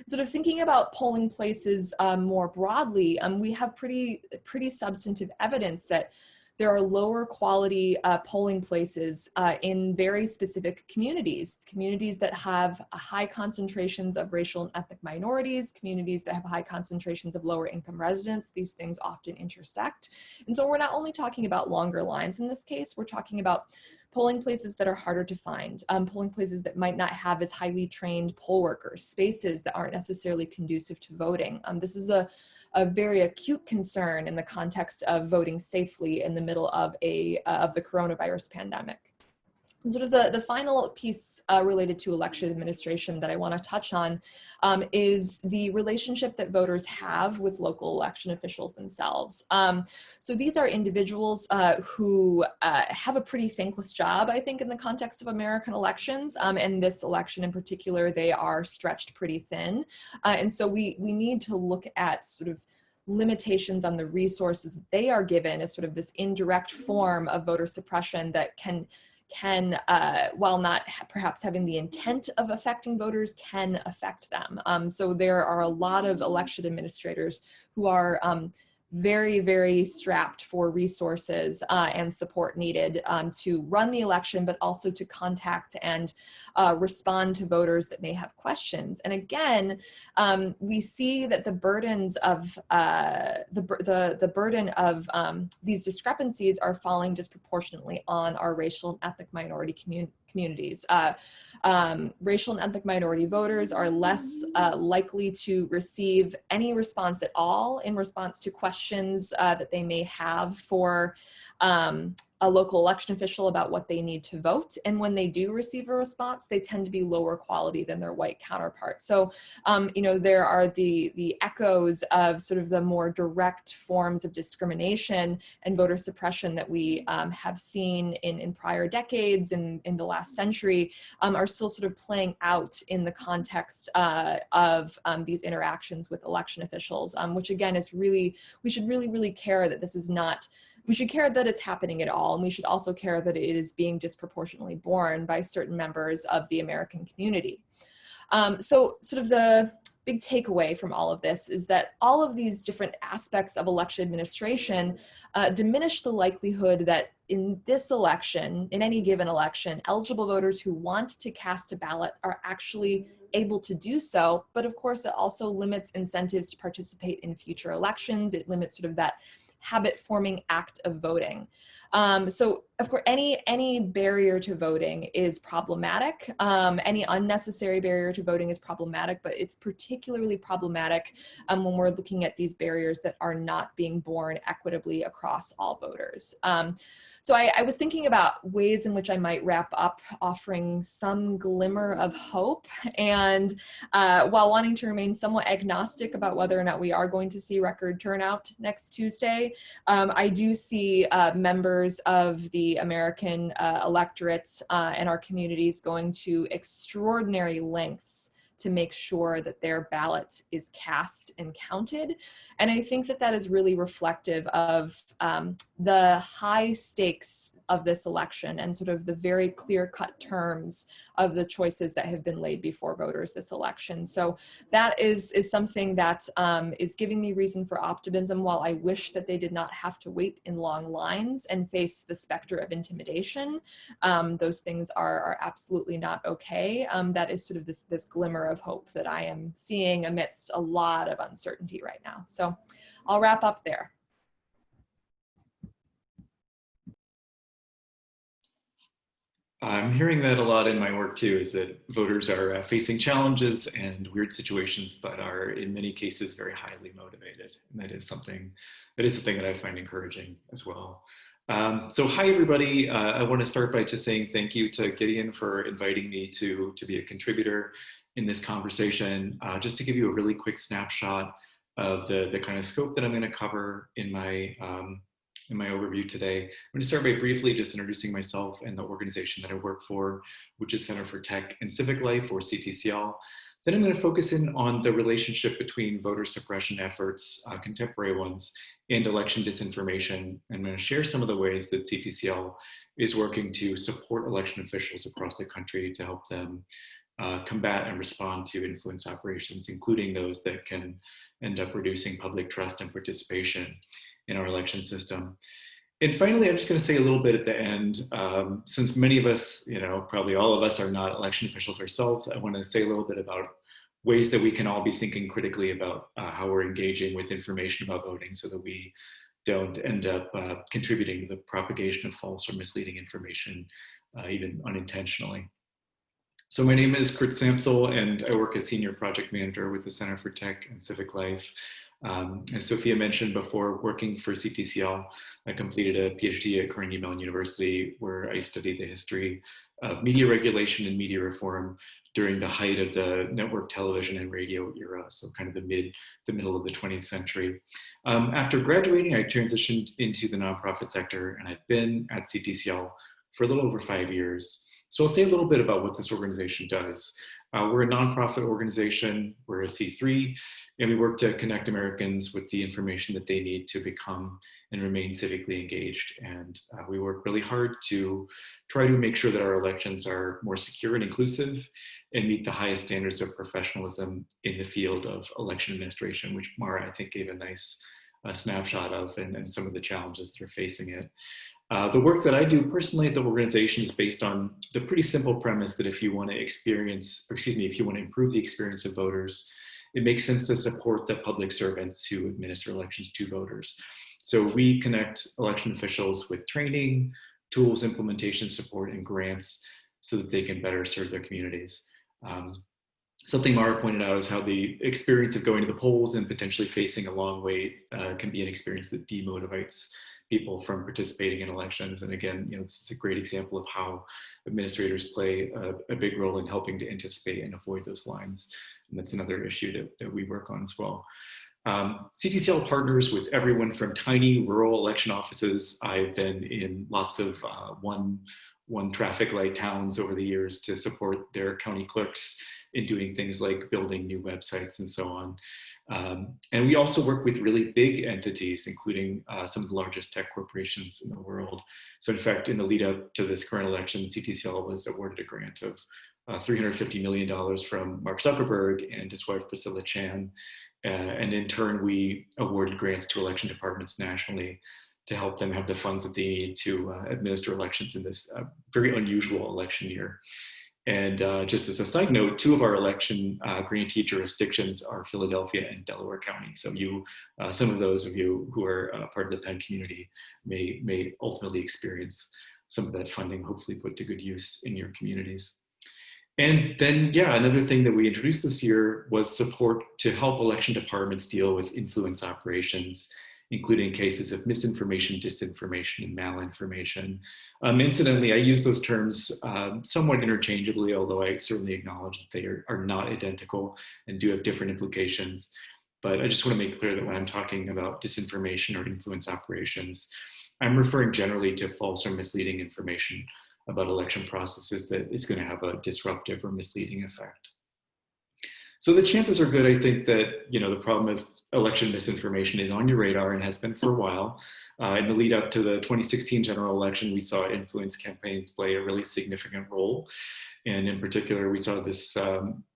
Speaker 4: Sort of thinking about polling places more broadly, we have pretty substantive evidence that there are lower quality polling places in very specific communities that have high concentrations of racial and ethnic minorities, communities that have high concentrations of lower income residents. These things often intersect. And so we're not only talking about longer lines in this case, we're talking about polling places that are harder to find, polling places that might not have as highly trained poll workers, spaces that aren't necessarily conducive to voting. This is a very acute concern in the context of voting safely in the middle of the coronavirus pandemic. And sort of the final piece related to election administration that I want to touch on is the relationship that voters have with local election officials themselves. So these are individuals who have a pretty thankless job, I think, in the context of American elections. And this election in particular, they are stretched pretty thin. And so we need to look at sort of limitations on the resources they are given as sort of this indirect form of voter suppression that can while not perhaps having the intent of affecting voters, can affect them. So there are a lot of election administrators who are very, very strapped for resources and support needed to run the election, but also to contact and respond to voters that may have questions. And again, we see that the burdens of the burden of these discrepancies are falling disproportionately on our racial and ethnic minority communities. Racial and ethnic minority voters are less likely to receive any response at all in response to questions that they may have for a local election official about what they need to vote. And when they do receive a response, they tend to be lower quality than their white counterparts. So, you know, there are the echoes of sort of the more direct forms of discrimination and voter suppression that we have seen in prior decades and in the last century are still sort of playing out in the context of these interactions with election officials, which again is really, we should really care that this is not, we should care that it's happening at all, and we should also care that it is being disproportionately borne by certain members of the American community. So sort of the big takeaway from all of this is that all of these different aspects of election administration diminish the likelihood that in this election, in any given election, eligible voters who want to cast a ballot are actually able to do so. But of course, it also limits incentives to participate in future elections. It limits sort of that habit-forming act of voting. So of course, any barrier to voting is problematic. Any unnecessary barrier to voting is problematic, but it's particularly problematic when we're looking at these barriers that are not being borne equitably across all voters. So I was thinking about ways in which I might wrap up offering some glimmer of hope, and while wanting to remain somewhat agnostic about whether or not we are going to see record turnout next Tuesday, I do see members of the American electorates and our communities going to extraordinary lengths to make sure that their ballot is cast and counted. And I think that that is really reflective of the high stakes of this election and sort of the very clear-cut terms of the choices that have been laid before voters this election. So that is something that is giving me reason for optimism. While I wish that they did not have to wait in long lines and face the specter of intimidation, those things are absolutely not okay. That is sort of this glimmer of hope that I am seeing amidst a lot of uncertainty right now. So I'll wrap up there.
Speaker 5: I'm hearing that a lot in my work too, is that voters are facing challenges and weird situations, but are in many cases very highly motivated. And that is something that I find encouraging as well. So hi everybody, I want to start by just saying thank you to Gideon for inviting me to be a contributor in this conversation. Just to give you a really quick snapshot of the kind of scope that I'm going to cover in my overview today. I'm going to start by briefly just introducing myself and the organization that I work for, which is Center for Tech and Civic Life, or CTCL. Then I'm going to focus in on the relationship between voter suppression efforts, contemporary ones, and election disinformation. I'm going to share some of the ways that CTCL is working to support election officials across the country to help them combat and respond to influence operations, including those that can end up reducing public trust and participation in our election system. And finally, I'm just going to say a little bit at the end, since many of us, probably all of us are not election officials ourselves, I want to say a little bit about ways that we can all be thinking critically about how we're engaging with information about voting so that we don't end up contributing to the propagation of false or misleading information, even unintentionally. So my name is Kurt Samsel, and I work as Senior Project Manager with the Center for Tech and Civic Life. As Sophia mentioned before, working for CTCL, I completed a PhD at Carnegie Mellon University, where I studied the history of media regulation and media reform during the height of the network television and radio era, so kind of the middle of the 20th century. After graduating, I transitioned into the nonprofit sector, and I've been at CTCL for a little over 5 years. So I'll say a little bit about what this organization does. We're a nonprofit organization, we're a C3, and we work to connect Americans with the information that they need to become and remain civically engaged. And we work really hard to try to make sure that our elections are more secure and inclusive and meet the highest standards of professionalism in the field of election administration, which Mara, I think, gave a nice snapshot of, and some of the challenges that are facing it. The work that I do personally at the organization is based on the pretty simple premise that if you want to improve the experience of voters, it makes sense to support the public servants who administer elections to voters. So we connect election officials with training, tools, implementation support, and grants so that they can better serve their communities. Something Mara pointed out is how the experience of going to the polls and potentially facing a long wait can be an experience that demotivates people from participating in elections. And again, this is a great example of how administrators play a big role in helping to anticipate and avoid those lines. And that's another issue that we work on as well. CTCL partners with everyone from tiny rural election offices. I've been in lots of one traffic light towns over the years to support their county clerks in doing things like building new websites and so on. And we also work with really big entities, including some of the largest tech corporations in the world. So in fact, in the lead up to this current election, CTCL was awarded a grant of $350 million from Mark Zuckerberg and his wife, Priscilla Chan. And in turn, we awarded grants to election departments nationally to help them have the funds that they need to administer elections in this very unusual election year. And just as a side note, 2 of our election grantee jurisdictions are Philadelphia and Delaware County. So some of those of you who are part of the Penn community may ultimately experience some of that funding, hopefully put to good use in your communities. And then, another thing that we introduced this year was support to help election departments deal with influence operations, including cases of misinformation, disinformation, and malinformation. Incidentally, I use those terms somewhat interchangeably, although I certainly acknowledge that they are not identical and do have different implications. But I just want to make clear that when I'm talking about disinformation or influence operations, I'm referring generally to false or misleading information about election processes that is going to have a disruptive or misleading effect. So the chances are good, I think, that the problem of election misinformation is on your radar and has been for a while. In the lead up to the 2016 general election, we saw influence campaigns play a really significant role. And in particular, we saw this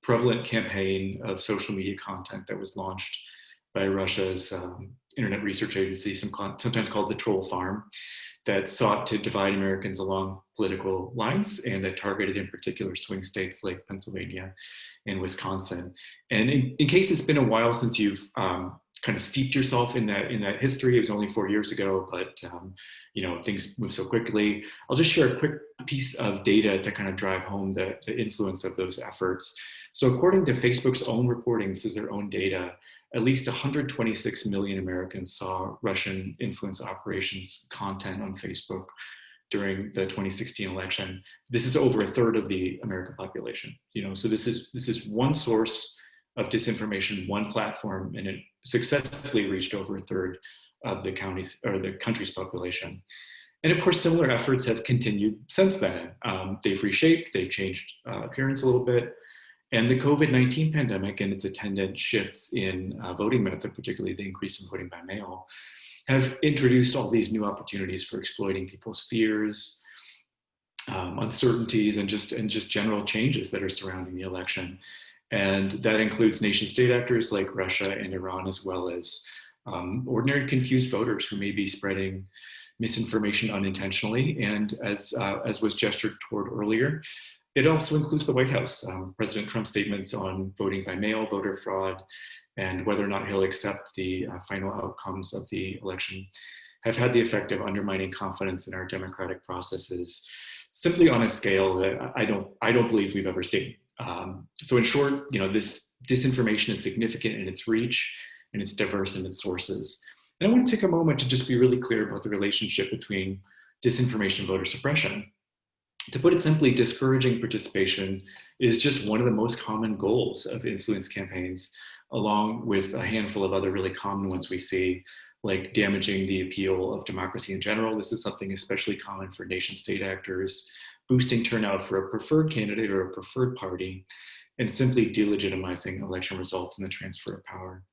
Speaker 5: prevalent campaign of social media content that was launched by Russia's internet research agency, sometimes called the Troll Farm, that sought to divide Americans along political lines and that targeted in particular swing states like Pennsylvania and Wisconsin. And in case it's been a while since you've kind of steeped yourself in that history, it was only 4 years ago, but things move so quickly. I'll just share a quick piece of data to kind of drive home the influence of those efforts. So according to Facebook's own reporting, this is their own data, at least 126 million Americans saw Russian influence operations content on Facebook during the 2016 election. This is over a third of the American population. So this is one source of disinformation, one platform, and it successfully reached over a third of the counties or the country's population. And of course, similar efforts have continued since then. They've reshaped, they've changed appearance a little bit. And the COVID-19 pandemic and its attendant shifts in voting method, particularly the increase in voting by mail, have introduced all these new opportunities for exploiting people's fears, uncertainties, and just general changes that are surrounding the election. And that includes nation state actors like Russia and Iran, as well as ordinary confused voters who may be spreading misinformation unintentionally. And as was gestured toward earlier, it also includes the White House. President Trump's statements on voting by mail, voter fraud, and whether or not he'll accept the final outcomes of the election have had the effect of undermining confidence in our democratic processes, simply on a scale that I don't believe we've ever seen. So in short, this disinformation is significant in its reach and it's diverse in its sources. And I want to take a moment to just be really clear about the relationship between disinformation and voter suppression. To put it simply, discouraging participation is just one of the most common goals of influence campaigns, along with a handful of other really common ones we see, like damaging the appeal of democracy in general. This is something especially common for nation state actors, boosting turnout for a preferred candidate or a preferred party, and simply delegitimizing election results and the transfer of power.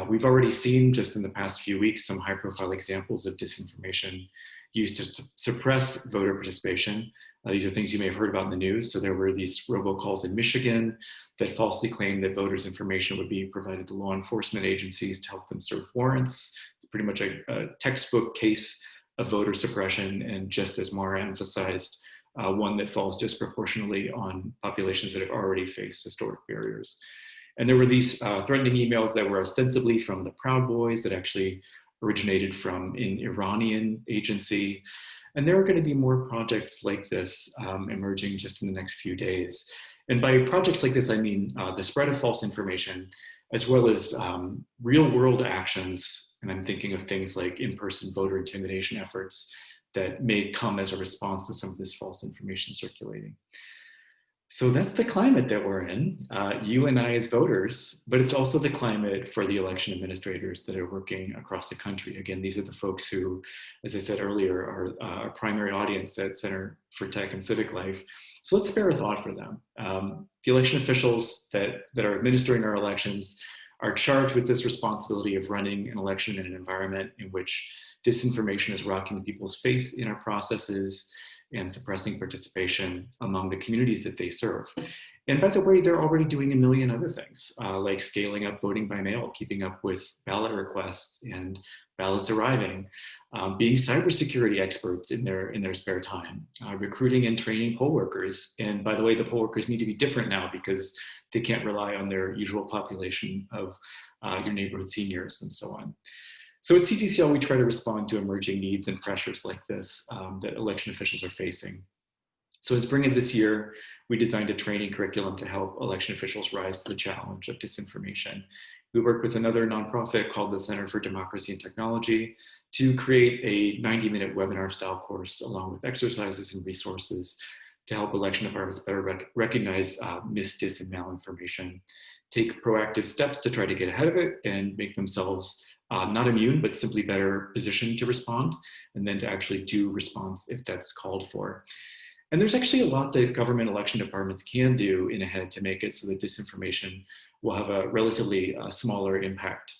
Speaker 5: We've already seen just in the past few weeks some high-profile examples of disinformation used to suppress voter participation. These are things you may have heard about in the news. So there were these robocalls in Michigan that falsely claimed that voters' information would be provided to law enforcement agencies to help them serve warrants. It's pretty much a textbook case of voter suppression, and just as Mara emphasized, one that falls disproportionately on populations that have already faced historic barriers. And there were these threatening emails that were ostensibly from the Proud Boys that actually originated from an Iranian agency. And there are going to be more projects like this emerging just in the next few days. And by projects like this, I mean the spread of false information, as well as real world actions. And I'm thinking of things like in-person voter intimidation efforts that may come as a response to some of this false information circulating. So that's the climate that we're in, you and I as voters, but it's also the climate for the election administrators that are working across the country. Again, these are the folks who, as I said earlier, are our primary audience at Center for Tech and Civic Life. So let's spare a thought for them. The election officials that are administering our elections are charged with this responsibility of running an election in an environment in which disinformation is rocking people's faith in our processes and suppressing participation among the communities that they serve. And by the way, they're already doing a million other things, like scaling up voting by mail, keeping up with ballot requests and ballots arriving, being cybersecurity experts in their spare time, recruiting and training poll workers. And by the way, the poll workers need to be different now because they can't rely on their usual population of your neighborhood seniors and so on. So at CTCL, we try to respond to emerging needs and pressures like this that election officials are facing. So in spring of this year, we designed a training curriculum to help election officials rise to the challenge of disinformation. We worked with another nonprofit called the Center for Democracy and Technology to create a 90-minute webinar style course along with exercises and resources to help election departments better recognize mis, dis, and malinformation, take proactive steps to try to get ahead of it and make themselves not immune, but simply better positioned to respond, and then to actually do response if that's called for. And there's actually a lot that government election departments can do in ahead to make it so that disinformation will have a relatively smaller impact.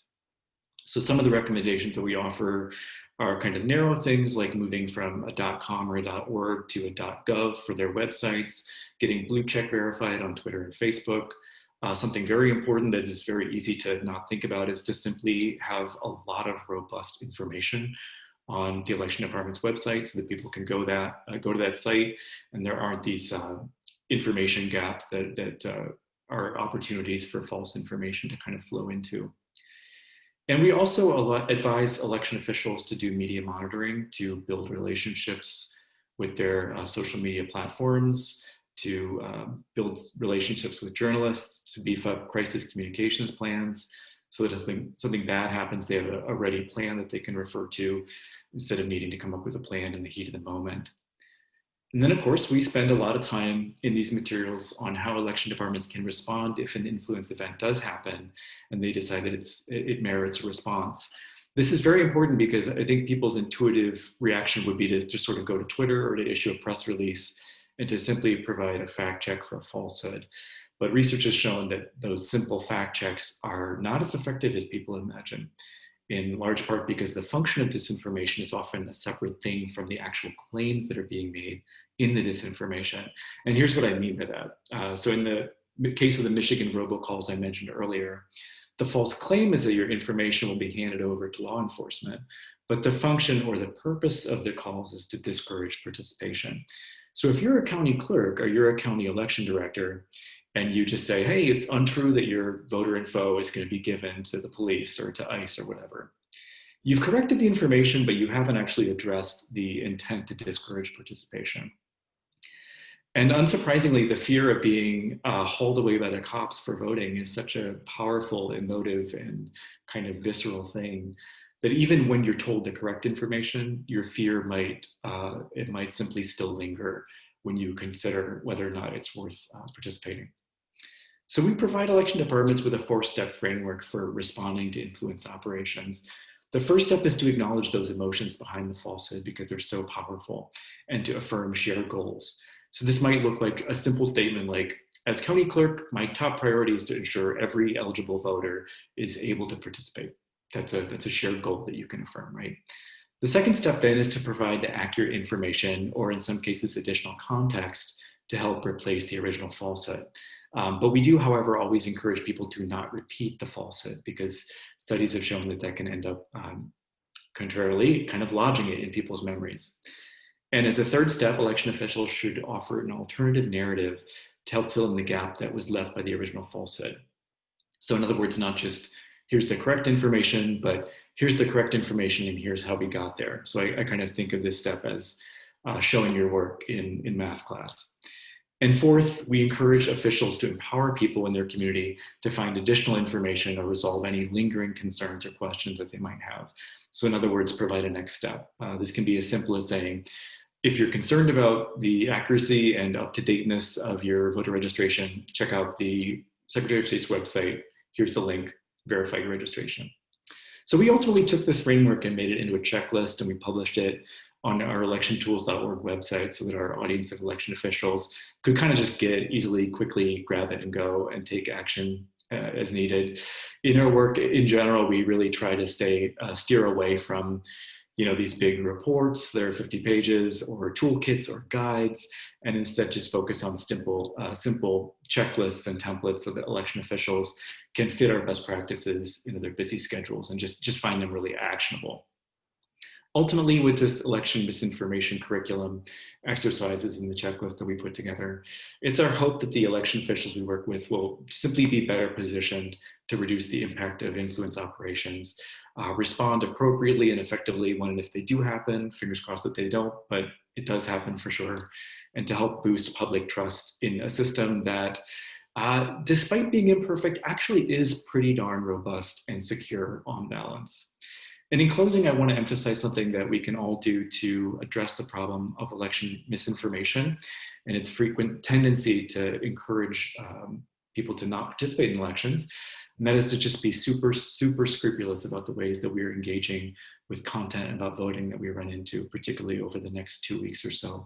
Speaker 5: So some of the recommendations that we offer are kind of narrow things like moving from a .com or a .org to a .gov for their websites, getting blue check verified on Twitter and Facebook. Something very important that is very easy to not think about is to simply have a lot of robust information on the election department's website so that people can go to that site and there aren't these information gaps that are opportunities for false information to kind of flow into. And we also advise election officials to do media monitoring, to build relationships with their social media platforms, to build relationships with journalists, to beef up crisis communications plans, so that if something bad happens, they have a ready plan that they can refer to instead of needing to come up with a plan in the heat of the moment. And then, of course, we spend a lot of time in these materials on how election departments can respond if an influence event does happen and they decide that it merits a response. This is very important because I think people's intuitive reaction would be to just sort of go to Twitter or to issue a press release and to simply provide a fact check for a falsehood. But research has shown that those simple fact checks are not as effective as people imagine, in large part because the function of disinformation is often a separate thing from the actual claims that are being made in the disinformation. And here's what I mean by that. So in the case of the Michigan robocalls I mentioned earlier, the false claim is that your information will be handed over to law enforcement, but the function or the purpose of the calls is to discourage participation. So if you're a county clerk or you're a county election director, and you just say, hey, it's untrue that your voter info is going to be given to the police or to ICE or whatever. You've corrected the information, but you haven't actually addressed the intent to discourage participation. And unsurprisingly, the fear of being hauled away by the cops for voting is such a powerful, emotive, and kind of visceral thing that even when you're told the correct information, your fear might simply still linger when you consider whether or not it's worth participating. So we provide election departments with a 4-step framework for responding to influence operations. The first step is to acknowledge those emotions behind the falsehood because they're so powerful, and to affirm shared goals. So this might look like a simple statement like, as county clerk, my top priority is to ensure every eligible voter is able to participate. That's a shared goal that you can affirm, right? The second step then is to provide the accurate information, or in some cases, additional context to help replace the original falsehood. But we do, however, always encourage people to not repeat the falsehood because studies have shown that that can end up, contrarily, kind of lodging it in people's memories. And as a third step, election officials should offer an alternative narrative to help fill in the gap that was left by the original falsehood. So in other words, not just here's the correct information, but here's the correct information and here's how we got there. So I kind of think of this step as showing your work in math class. And fourth, we encourage officials to empower people in their community to find additional information or resolve any lingering concerns or questions that they might have. So in other words, provide a next step. This can be as simple as saying, if you're concerned about the accuracy and up-to-dateness of your voter registration, check out the Secretary of State's website. Here's the link, verify your registration. So we ultimately took this framework and made it into a checklist, and we published it on our electiontools.org website so that our audience of election officials could kind of just get easily, quickly grab it and go and take action as needed. In our work in general, we really try to steer away from these big reports that are 50 pages or toolkits or guides, and instead just focus on simple checklists and templates so that election officials can fit our best practices into their busy schedules and just find them really actionable. Ultimately, with this election misinformation curriculum exercises in the checklist that we put together, it's our hope that the election officials we work with will simply be better positioned to reduce the impact of influence operations, respond appropriately and effectively when and if they do happen, fingers crossed that they don't, but it does happen for sure, and to help boost public trust in a system that, despite being imperfect, actually is pretty darn robust and secure on balance. And in closing, I want to emphasize something that we can all do to address the problem of election misinformation and its frequent tendency to encourage people to not participate in elections. And that is to just be super, super scrupulous about the ways that we're engaging with content about voting that we run into, particularly over the next 2 weeks or so.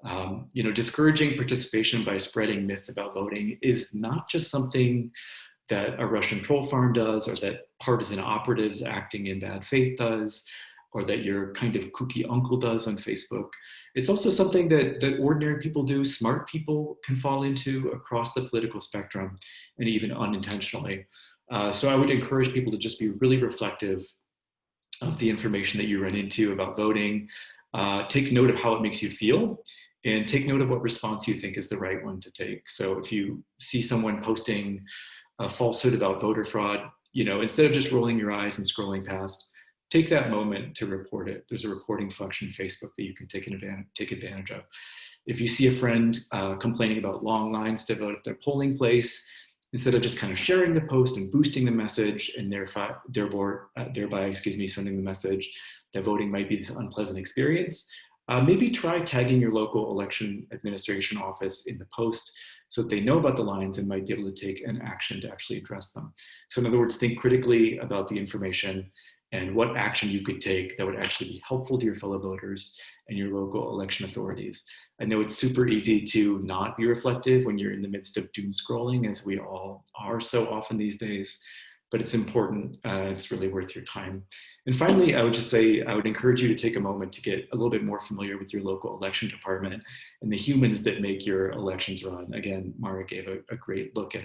Speaker 5: You know, discouraging participation by spreading myths about voting is not just something that a Russian troll farm does, or that partisan operatives acting in bad faith does, or that your kind of kooky uncle does on Facebook. It's also something that ordinary people do, smart people can fall into across the political spectrum, and even unintentionally. So I would encourage people to just be really reflective of the information that you run into about voting. Take note of how it makes you feel, and take note of what response you think is the right one to take. So if you see someone posting a falsehood about voter fraud, you know, instead of just rolling your eyes and scrolling past, take that moment to report it. There's a reporting function in Facebook that you can take advantage of. If you see a friend complaining about long lines to vote at their polling place, instead of just kind of sharing the post and boosting the message and thereby sending the message that voting might be this unpleasant experience, maybe try tagging your local election administration office in the post so that they know about the lines and might be able to take an action to actually address them. So in other words, think critically about the information and what action you could take that would actually be helpful to your fellow voters and your local election authorities. I know it's super easy to not be reflective when you're in the midst of doom scrolling, as we all are so often these days, but it's important. It's really worth your time. And finally, I would just say, I would encourage you to take a moment to get a little bit more familiar with your local election department and the humans that make your elections run. Again, Mara gave a great look at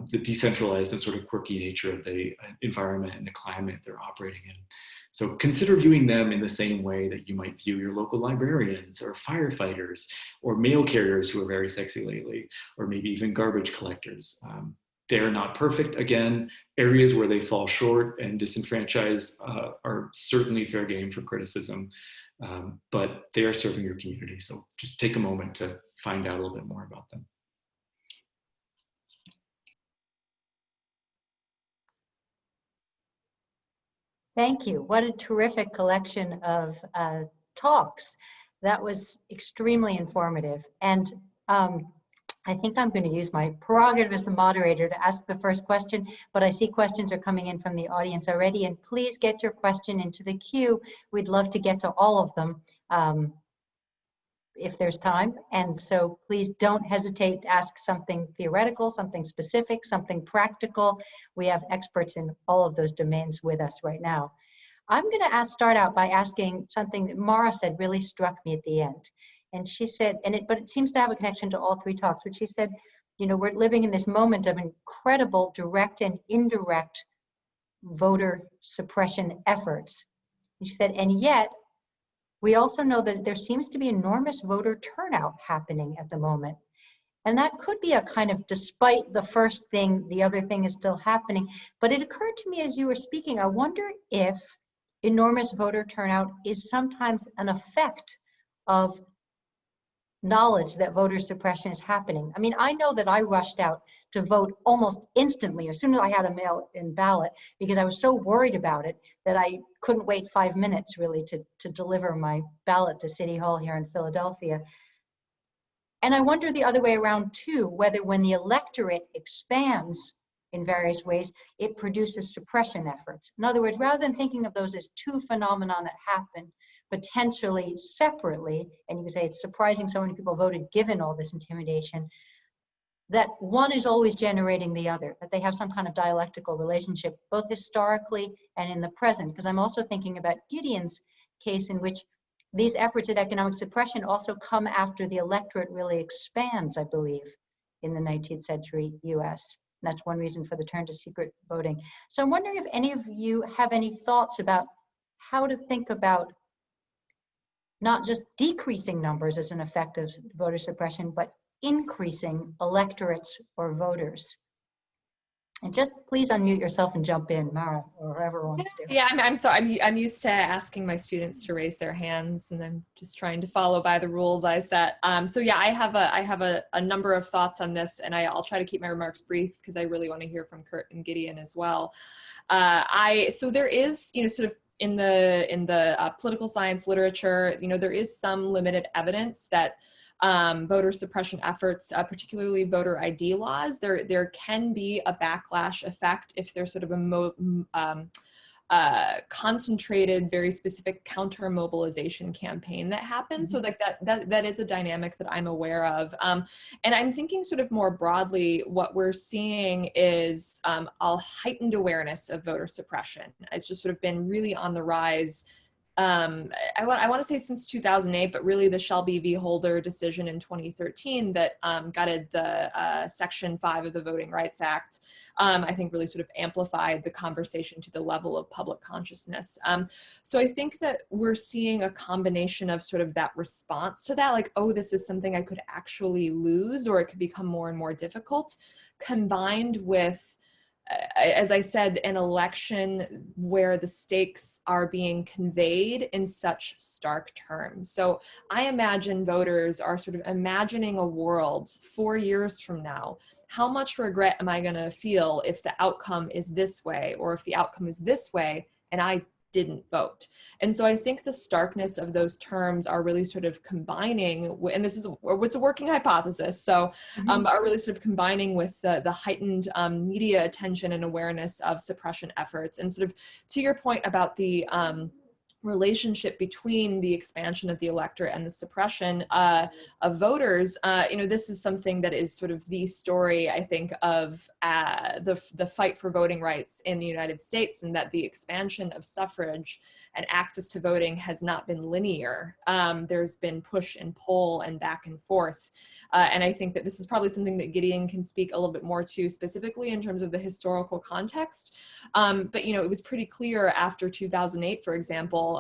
Speaker 5: the decentralized and sort of quirky nature of the environment and the climate they're operating in. So consider viewing them in the same way that you might view your local librarians or firefighters or mail carriers who are very sexy lately, or maybe even garbage collectors. They're not perfect. Again, areas where they fall short and disenfranchised are certainly fair game for criticism, but they are serving your community. So just take a moment to find out a little bit more about them.
Speaker 2: Thank you. What a terrific collection of talks. That was extremely informative. And I think I'm going to use my prerogative as the moderator to ask the first question, but I see questions are coming in from the audience already, and please get your question into the queue. We'd love to get to all of them if there's time. And so please don't hesitate to ask something theoretical, something specific, something practical. We have experts in all of those domains with us right now. I'm going to start out by asking something that Mara said really struck me at the end. And she said, but it seems to have a connection to all three talks, but she said, you know, we're living in this moment of incredible direct and indirect voter suppression efforts. And she said, and yet we also know that there seems to be enormous voter turnout happening at the moment. And that could be a kind of, despite the first thing, the other thing is still happening. But it occurred to me as you were speaking, I wonder if enormous voter turnout is sometimes an effect of knowledge that voter suppression is happening. I mean, I know that I rushed out to vote almost instantly as soon as I had a mail-in ballot, because I was so worried about it that I couldn't wait 5 minutes really to deliver my ballot to City Hall here in Philadelphia. And I wonder the other way around too, whether when the electorate expands in various ways, it produces suppression efforts. In other words, rather than thinking of those as two phenomena that happen potentially separately, and you can say it's surprising so many people voted given all this intimidation, that one is always generating the other, that they have some kind of dialectical relationship, both historically and in the present. Because I'm also thinking about Gideon's case, in which these efforts at economic suppression also come after the electorate really expands, I believe, in the 19th century US. And that's one reason for the turn to secret voting. So I'm wondering if any of you have any thoughts about how to think about not just decreasing numbers as an effect of voter suppression, but increasing electorates or voters. And just please unmute yourself and jump in, Mara, or whoever wants to.
Speaker 4: Yeah, I'm sorry. I'm used to asking my students to raise their hands, and I'm just trying to follow by the rules I set. So yeah, I have a number of thoughts on this, and I'll try to keep my remarks brief because I really want to hear from Kurt and Gideon as well. So there is, you know, sort of in the political science literature, you know, there is some limited evidence that voter suppression efforts, particularly voter ID laws, there can be a backlash effect if there's sort of concentrated, very specific counter mobilization campaign that happened. So like that is a dynamic that I'm aware of. And I'm thinking sort of more broadly, what we're seeing is a heightened awareness of voter suppression. It's just sort of been really on the rise. I want to say since 2008, but really the Shelby v. Holder decision in 2013 that gutted the Section 5 of the Voting Rights Act, I think really sort of amplified the conversation to the level of public consciousness. So I think that we're seeing a combination of sort of that response to that, like, oh, this is something I could actually lose, or it could become more and more difficult, combined with, as I said, an election where the stakes are being conveyed in such stark terms. So I imagine voters are sort of imagining a world 4 years from now. How much regret am I going to feel if the outcome is this way, or if the outcome is this way and I didn't vote? And so I think the starkness of those terms are really sort of combining, and this is what's a working hypothesis, so are really sort of combining with the heightened media attention and awareness of suppression efforts. And sort of to your point about the relationship between the expansion of the electorate and the suppression of voters, this is something that is sort of the story, I think, of the fight for voting rights in the United States, and that the expansion of suffrage and access to voting has not been linear. There's been push and pull and back and forth. And I think that this is probably something that Gideon can speak a little bit more to specifically in terms of the historical context. But, it was pretty clear after 2008, for example,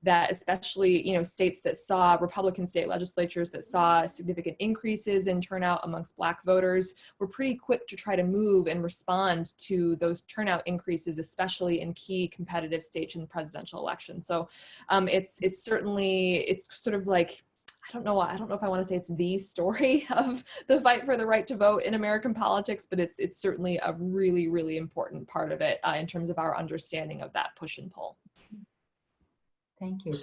Speaker 4: that especially, states that saw, Republican state legislatures that saw significant increases in turnout amongst Black voters were pretty quick to try to move and respond to those turnout increases, especially in key competitive states in the presidential election. So it's sort of like, I don't know if I want to say it's the story of the fight for the right to vote in American politics, but it's certainly a really, really important part of it in terms of our understanding of that push and pull.
Speaker 2: Thank you.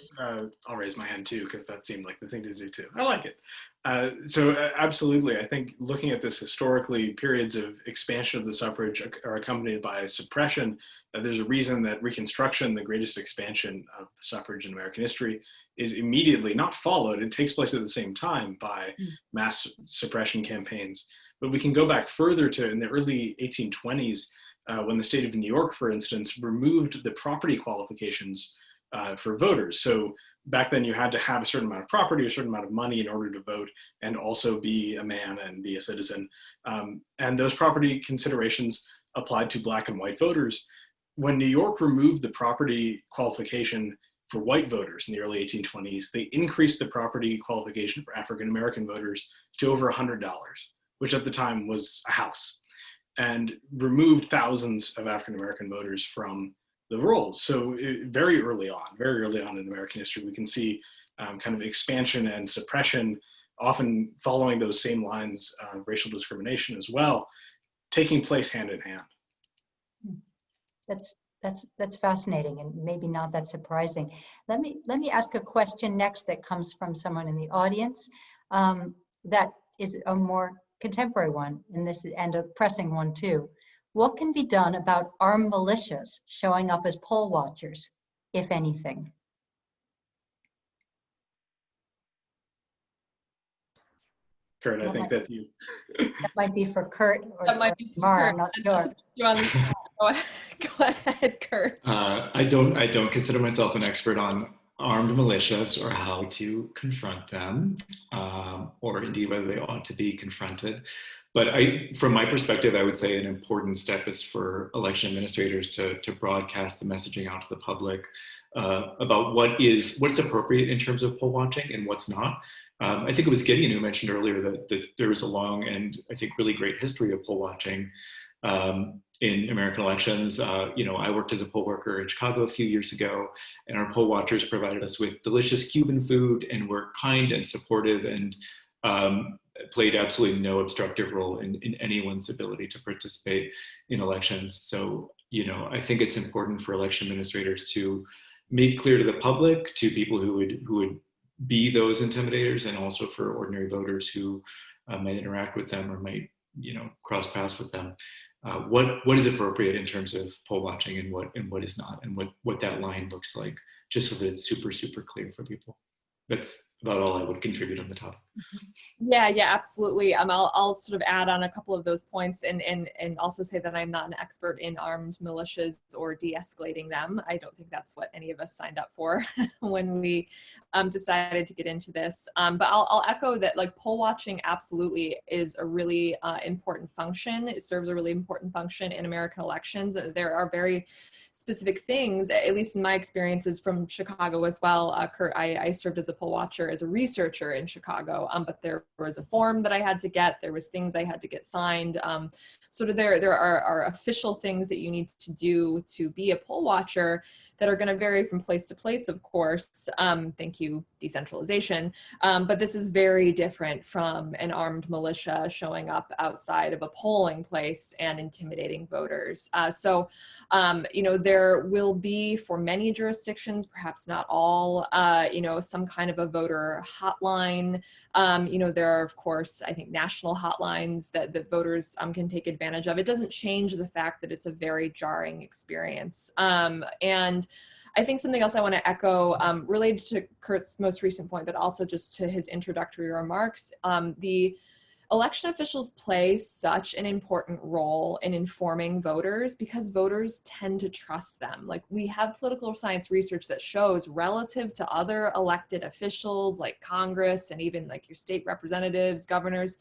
Speaker 3: I'll raise my hand too, because that seemed like the thing to do too. I like it. So absolutely, I think looking at this historically, periods of expansion of the suffrage are accompanied by suppression. There's a reason that Reconstruction, the greatest expansion of the suffrage in American history, is immediately not followed. It takes place at the same time by mass suppression campaigns. But we can go back further to in the early 1820s, when the state of New York, for instance, removed the property qualifications for voters. So back then you had to have a certain amount of property, a certain amount of money in order to vote, and also be a man and be a citizen. And those property considerations applied to Black and white voters. When New York removed the property qualification for white voters in the early 1820s, they increased the property qualification for African-American voters to over $100, which at the time was a house, and removed thousands of African-American voters from the rolls. So very early on in American history, we can see kind of expansion and suppression, often following those same lines of racial discrimination as well, taking place hand in hand.
Speaker 2: That's fascinating, and maybe not that surprising. Let me ask a question next that comes from someone in the audience that is a more contemporary one, and a pressing one too. What can be done about armed militias showing up as poll watchers, if anything?
Speaker 3: Kurt, I think that's you.
Speaker 2: That might be for Kurt or
Speaker 4: That might be for
Speaker 2: Mar,
Speaker 4: Kurt.
Speaker 2: I'm not sure.
Speaker 4: Go ahead, Kurt.
Speaker 5: I don't consider myself an expert on armed militias or how to confront them, or indeed whether they ought to be confronted. But from my perspective, I would say an important step is for election administrators to broadcast the messaging out to the public about what's appropriate in terms of poll watching and what's not. I think it was Gideon who mentioned earlier that there was a long and I think really great history of poll watching in American elections. I worked as a poll worker in Chicago a few years ago, and our poll watchers provided us with delicious Cuban food and were kind and supportive and played absolutely no obstructive role in anyone's ability to participate in elections. So, I think it's important for election administrators to make clear to the public, to people who would be those intimidators, and also for ordinary voters who might interact with them or might, cross paths with them, what is appropriate in terms of poll watching and what is not, and what that line looks like, just so that it's super, super clear for people. That's about all I would contribute on the topic.
Speaker 4: Yeah, absolutely. I'll sort of add on a couple of those points and also say that I'm not an expert in armed militias or de-escalating them. I don't think that's what any of us signed up for when we decided to get into this. But I'll echo that, like, poll watching absolutely is a really important function. It serves a really important function in American elections. There are very specific things, at least in my experiences from Chicago as well. Kurt, I served as a poll watcher, as a researcher in Chicago, but there was a form that I had to get, there was things I had to get signed. Sort of there are official things that you need to do to be a poll watcher that are going to vary from place to place, of course. Thank you, decentralization. But this is very different from an armed militia showing up outside of a polling place and intimidating voters. There will be, for many jurisdictions, perhaps not all, some kind of a voter hotline. There are, of course, I think, national hotlines that voters can take advantage of. It doesn't change the fact that it's a very jarring experience. And I think something else I want to echo, related to Kurt's most recent point, but also just to his introductory remarks, the election officials play such an important role in informing voters because voters tend to trust them. Like, we have political science research that shows, relative to other elected officials like Congress and even like your state representatives, governors,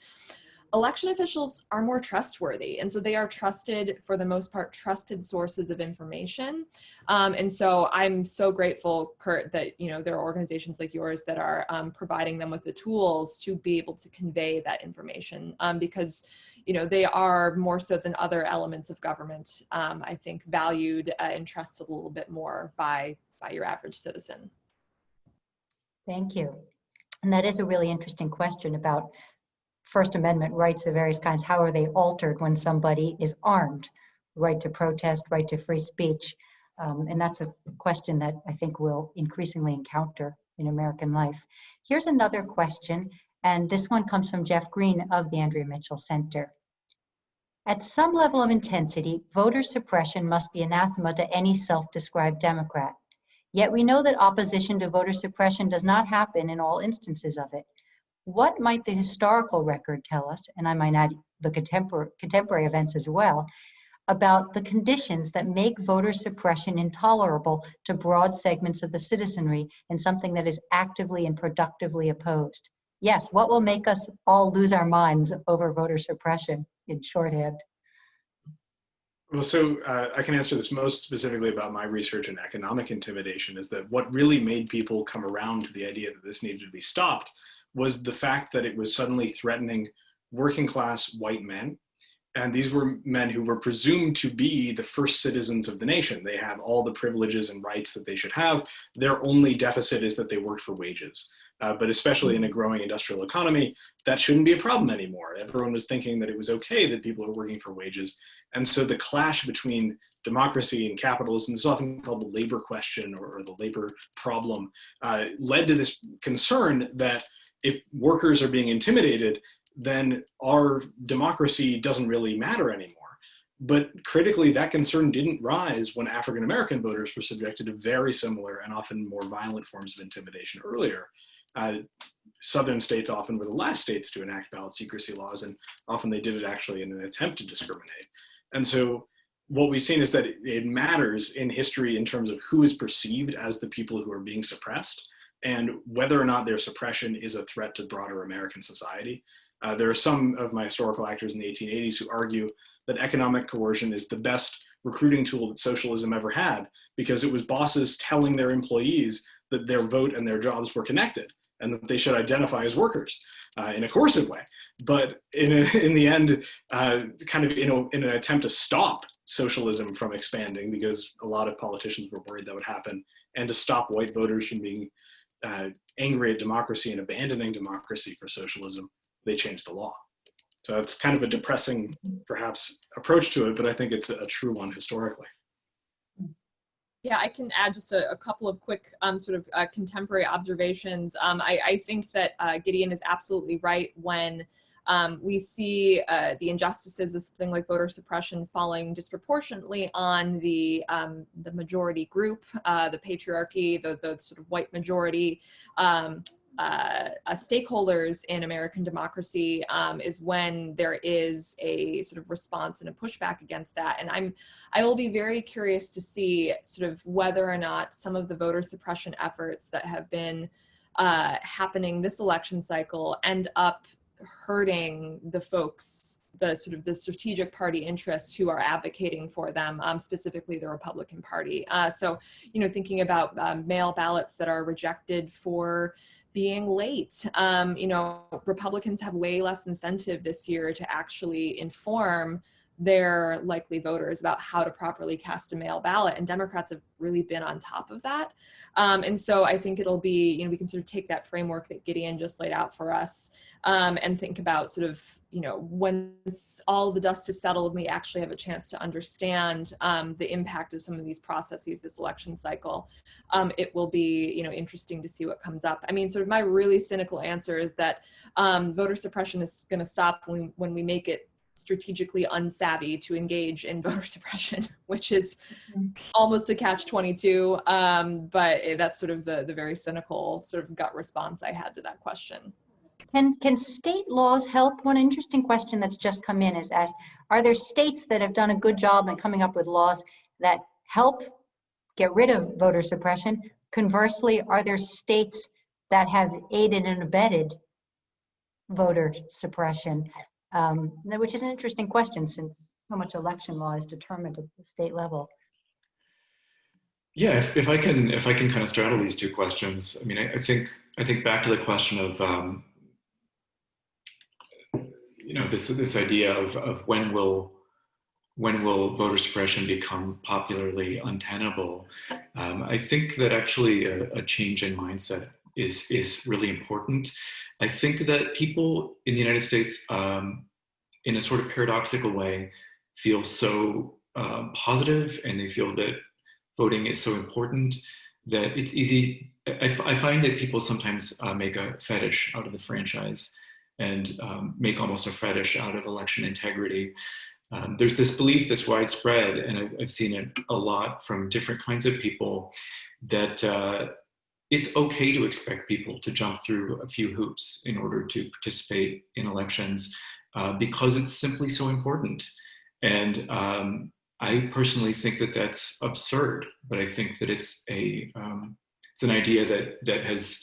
Speaker 4: election officials are more trustworthy. And so they are trusted, for the most part, trusted sources of information. And so I'm so grateful, Kurt, that, there are organizations like yours that are providing them with the tools to be able to convey that information, because, they are, more so than other elements of government, I think, valued and trusted a little bit more by your average citizen.
Speaker 2: Thank you. And that is a really interesting question about First Amendment rights of various kinds. How are they altered when somebody is armed? Right to protest, right to free speech. And that's a question that I think we'll increasingly encounter in American life. Here's another question, and this one comes from Jeff Green of the Andrea Mitchell Center. At some level of intensity, voter suppression must be anathema to any self-described Democrat. Yet we know that opposition to voter suppression does not happen in all instances of it. What might the historical record tell us, and I might add the contemporary events as well, about the conditions that make voter suppression intolerable to broad segments of the citizenry and something that is actively and productively opposed? Yes, what will make us all lose our minds over voter suppression, in shorthand?
Speaker 3: Well, so I can answer this most specifically about my research in economic intimidation, is that what really made people come around to the idea that this needed to be stopped was the fact that it was suddenly threatening working class white men. And these were men who were presumed to be the first citizens of the nation. They have all the privileges and rights that they should have. Their only deficit is that they worked for wages. But especially in a growing industrial economy, that shouldn't be a problem anymore. Everyone was thinking that it was okay that people are working for wages. And so the clash between democracy and capitalism, this is often called the labor question or the labor problem, led to this concern that if workers are being intimidated, then our democracy doesn't really matter anymore. But critically, that concern didn't rise when African-American voters were subjected to very similar and often more violent forms of intimidation earlier. Southern states often were the last states to enact ballot secrecy laws, and often they did it actually in an attempt to discriminate. And so what we've seen is that it matters in history in terms of who is perceived as the people who are being suppressed, and whether or not their suppression is a threat to broader American society. There are some of my historical actors in the 1880s who argue that economic coercion is the best recruiting tool that socialism ever had, because it was bosses telling their employees that their vote and their jobs were connected and that they should identify as workers in a coercive way. But in the end, kind of in an attempt to stop socialism from expanding, because a lot of politicians were worried that would happen, and to stop white voters from being angry at democracy and abandoning democracy for socialism, they changed the law. So it's kind of a depressing, perhaps, approach to it, but I think it's a true one historically.
Speaker 4: Yeah, I can add just a couple of quick contemporary observations. I think that Gideon is absolutely right when We see the injustices of something like voter suppression falling disproportionately on the majority group, the patriarchy, the sort of white majority. Stakeholders in American democracy is when there is a sort of response and a pushback against that. And I will be very curious to see sort of whether or not some of the voter suppression efforts that have been happening this election cycle end up hurting the folks, the sort of the strategic party interests who are advocating for them, specifically the Republican Party. So, you know, thinking about mail ballots that are rejected for being late. You know, Republicans have way less incentive this year to actually inform their likely voters about how to properly cast a mail ballot, and Democrats have really been on top of that. And so I think it'll be, you know, we can sort of take that framework that Gideon just laid out for us and think about sort of, you know, once all the dust has settled and we actually have a chance to understand the impact of some of these processes this election cycle, it will be, you know, interesting to see what comes up. I mean, sort of my really cynical answer is that voter suppression is going to stop when we make it strategically unsavvy to engage in voter suppression, which is almost a catch-22. But that's sort of the very cynical sort of gut response I had to that question.
Speaker 2: Can state laws help? One interesting question that's just come in is asked, are there states that have done a good job in coming up with laws that help get rid of voter suppression? Conversely, are there states that have aided and abetted voter suppression? Which is an interesting question since so much election law is determined at the state level.
Speaker 5: Yeah, if I can kind of straddle these two questions, I mean, I think back to the question of you know, this idea of when will voter suppression become popularly untenable. I think that actually a change in mindset is really important. I think that people in the United States, in a sort of paradoxical way, feel so positive, and they feel that voting is so important that it's easy. I find that people sometimes make a fetish out of the franchise and make almost a fetish out of election integrity. There's this belief that's widespread, and I've seen it a lot from different kinds of people, that it's okay to expect people to jump through a few hoops in order to participate in elections because it's simply so important. And I personally think that that's absurd, but I think that it's an idea that has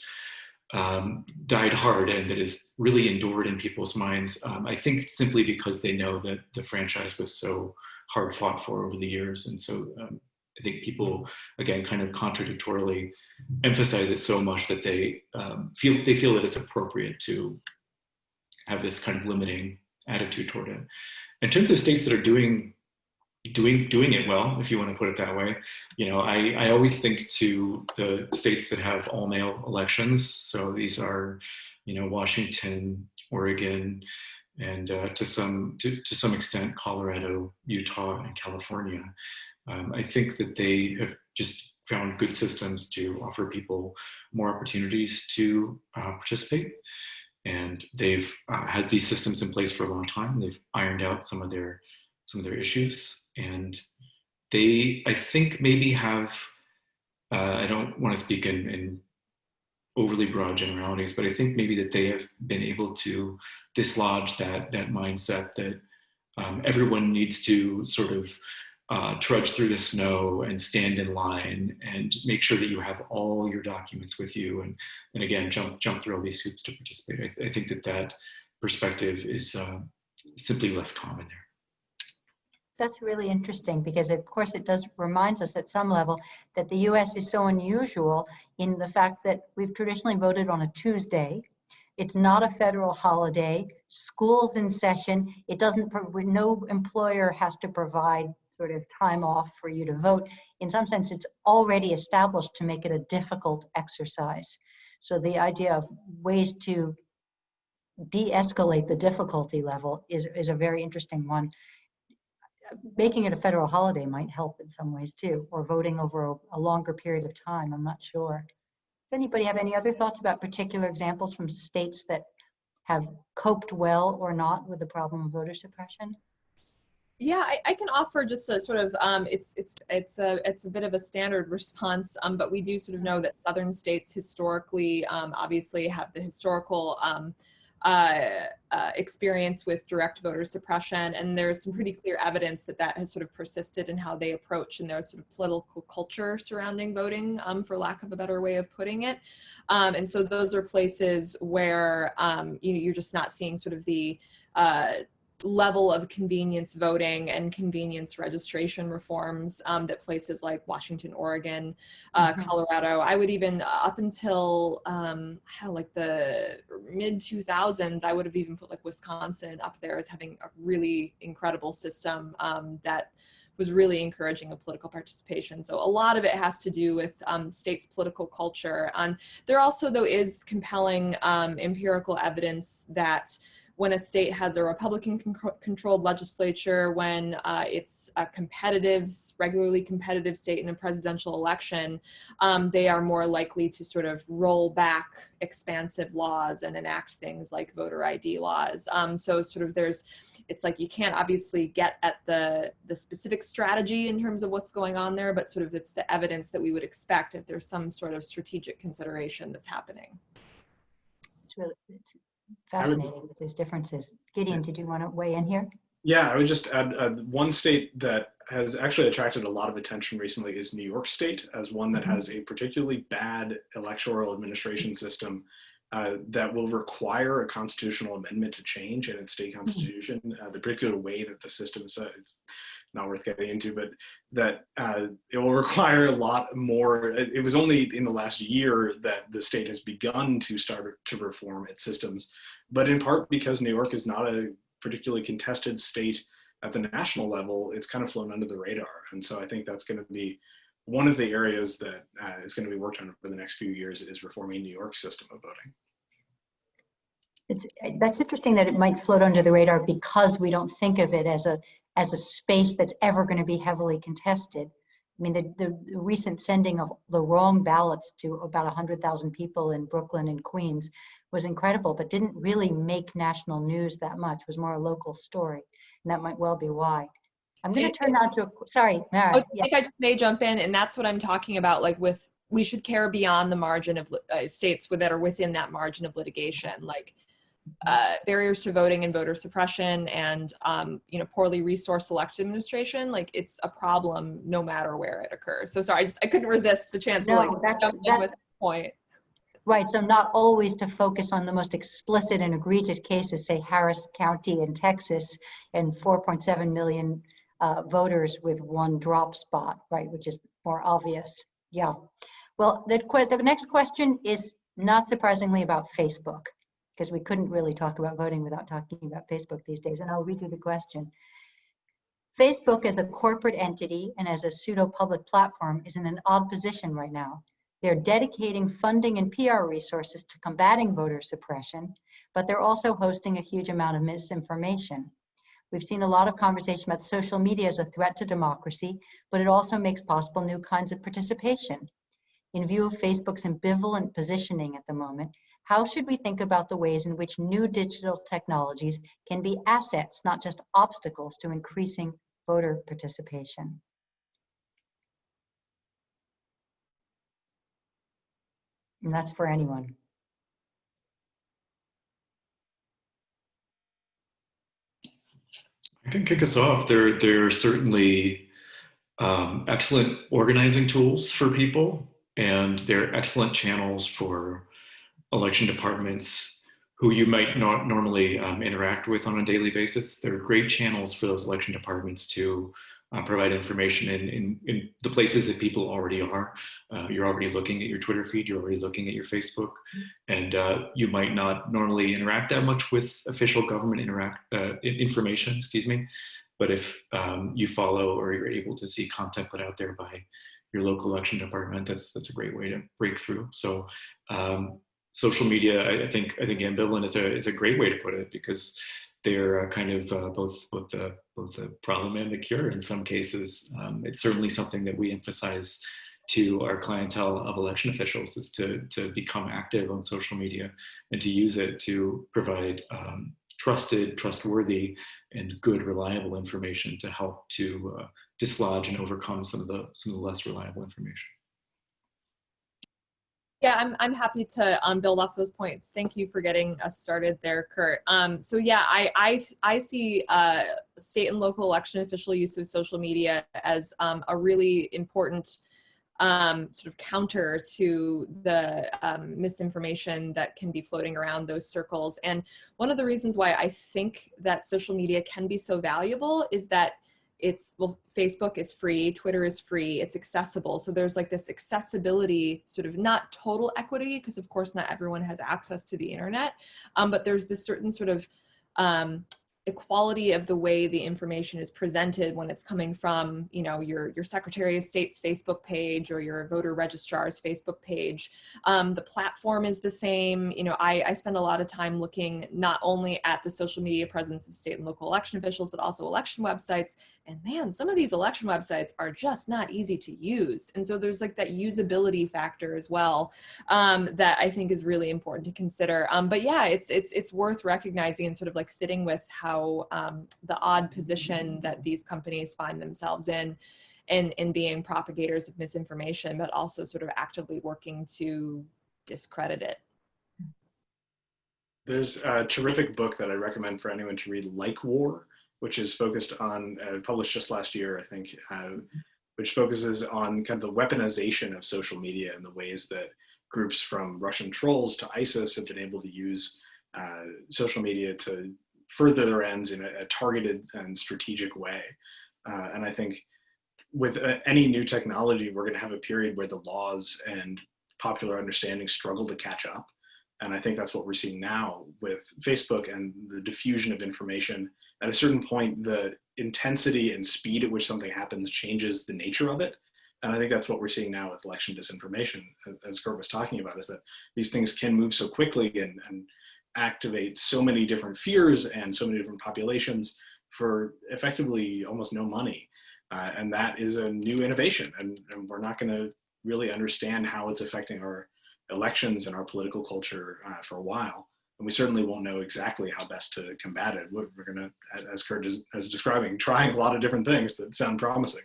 Speaker 5: died hard and that is really endured in people's minds. I think simply because they know that the franchise was so hard fought for over the years. And so I think people, again, kind of contradictorily emphasize it so much that they feel that it's appropriate to have this kind of limiting attitude toward it. In terms of states that are doing it well, if you want to put it that way, you know, I always think to the states that have all mail elections. So these are, you know, Washington, Oregon, and to some extent Colorado, Utah, and California. I think that they have just found good systems to offer people more opportunities to participate. And they've had these systems in place for a long time. They've ironed out some of their issues, and they, I think, maybe have. I don't want to speak in overly broad generalities, but I think maybe that they have been able to dislodge that mindset that everyone needs to sort of trudge through the snow and stand in line and make sure that you have all your documents with you, and again jump through all these hoops to participate. I think that perspective is simply less common there.
Speaker 2: That's really interesting because, of course, it does reminds us at some level that the U.S. is so unusual in the fact that we've traditionally voted on a Tuesday. It's not a federal holiday. School's in session. It doesn't. No employer has to provide sort of time off for you to vote. In some sense, it's already established to make it a difficult exercise. So the idea of ways to de-escalate the difficulty level is a very interesting one. Making it a federal holiday might help in some ways too, or voting over a longer period of time. I'm not sure. Does anybody have any other thoughts about particular examples from states that have coped well or not with the problem of voter suppression?
Speaker 4: Yeah, I can offer just a sort of it's a bit of a standard response, but we do sort of know that southern states historically obviously have the historical experience with direct voter suppression, and there's some pretty clear evidence that that has sort of persisted in how they approach and their sort of political culture surrounding voting, for lack of a better way of putting it. And so those are places where you're just not seeing sort of the level of convenience voting and convenience registration reforms that places like Washington, Oregon, Colorado, I would even up until like the mid 2000s, I would have even put like Wisconsin up there as having a really incredible system that was really encouraging of political participation. So a lot of it has to do with state's political culture. There also, though, is compelling empirical evidence that when a state has a Republican-controlled legislature, when it's a competitive, regularly competitive state in a presidential election, they are more likely to sort of roll back expansive laws and enact things like voter ID laws. So sort of it's like you can't obviously get at the specific strategy in terms of what's going on there, but sort of it's the evidence that we would expect if there's some sort of strategic consideration that's happening.
Speaker 2: It's fascinating with these differences. Gideon, did you want to weigh in here?
Speaker 3: Yeah, I would just add one state that has actually attracted a lot of attention recently is New York State, as one that has a particularly bad electoral administration system that will require a constitutional amendment to change in its state constitution. The particular way that the system is set, it's not worth getting into, but that it will require a lot more. It was only in the last year that the state has begun to start to reform its systems, but in part because New York is not a particularly contested state at the national level, it's kind of flown under the radar. And so I think that's going to be one of the areas that is going to be worked on over the next few years, is reforming New York's system of voting.
Speaker 2: That's interesting that it might float under the radar because we don't think of it as a space that's ever going to be heavily contested. I mean, the recent sending of the wrong ballots to about 100,000 people in Brooklyn and Queens was incredible, but didn't really make national news that much. It was more a local story, and that might well be why. I'm going to turn now to, sorry, Mara.
Speaker 4: If I just may jump in, and that's what I'm talking about, like we should care beyond the margin of states that are within that margin of litigation, like barriers to voting and voter suppression and poorly resourced election administration. Like, it's a problem no matter where it occurs. So sorry, I couldn't resist the chance to jump in with that point.
Speaker 2: Right, so not always to focus on the most explicit and egregious cases, say Harris County in Texas and 4.7 million voters with one drop spot, right, which is more obvious. Yeah. Well, the next question is not surprisingly about Facebook, because we couldn't really talk about voting without talking about Facebook these days. And I'll read you the question. Facebook as a corporate entity and as a pseudo-public platform is in an odd position right now. They're dedicating funding and PR resources to combating voter suppression, but they're also hosting a huge amount of misinformation. We've seen a lot of conversation about social media as a threat to democracy, but it also makes possible new kinds of participation. In view of Facebook's ambivalent positioning at the moment, how should we think about the ways in which new digital technologies can be assets, not just obstacles, to increasing voter participation? And that's for anyone.
Speaker 5: I can kick us off. There are certainly excellent organizing tools for people, and they're excellent channels for election departments who you might not normally interact with on a daily basis. They're great channels for those election departments to provide information in the places that people already are. You're already looking at your Twitter feed, you're already looking at your Facebook, and you might not normally interact that much with official government information, but if you follow or you're able to see content put out there by your local election department, that's a great way to break through. So social media, I think ambivalent is a great way to put it, because they're kind of both the problem and the cure in some cases. It's certainly something that we emphasize to our clientele of election officials is to become active on social media and to use it to provide trusted, trustworthy, and good, reliable information to help to dislodge and overcome some of the less reliable information.
Speaker 4: Yeah, I'm happy to build off those points. Thank you for getting us started there, Kurt. So yeah, I see state and local election official use of social media as a really important sort of counter to the misinformation that can be floating around those circles. And one of the reasons why I think that social media can be so valuable is that well, Facebook is free, Twitter is free, it's accessible. So there's like this accessibility, sort of not total equity, because of course not everyone has access to the internet, but there's this certain sort of equality of the way the information is presented when it's coming from, you know, your Secretary of State's Facebook page or your voter registrar's Facebook page. The platform is the same. You know, I spend a lot of time looking not only at the social media presence of state and local election officials, but also election websites. And man, some of these election websites are just not easy to use. And so there's like that usability factor as well, that I think is really important to consider. But yeah, it's worth recognizing and sort of like sitting with how the odd position that these companies find themselves in being propagators of misinformation, but also sort of actively working to discredit it.
Speaker 3: There's a terrific book that I recommend for anyone to read, Like War, which is focused on, published just last year, I think, which focuses on kind of the weaponization of social media and the ways that groups from Russian trolls to ISIS have been able to use social media to further their ends in a targeted and strategic way. And I think with any new technology, we're going to have a period where the laws and popular understanding struggle to catch up. And I think that's what we're seeing now with Facebook and the diffusion of information. At a certain point, the intensity and speed at which something happens changes the nature of it. And I think that's what we're seeing now with election disinformation, as Kurt was talking about, is that these things can move so quickly and activate so many different fears and so many different populations for effectively almost no money. And that is a new innovation. And we're not going to really understand how it's affecting our elections and our political culture for a while. And we certainly won't know exactly how best to combat it. We're going to, as Kurt is describing, trying a lot of different things that sound promising.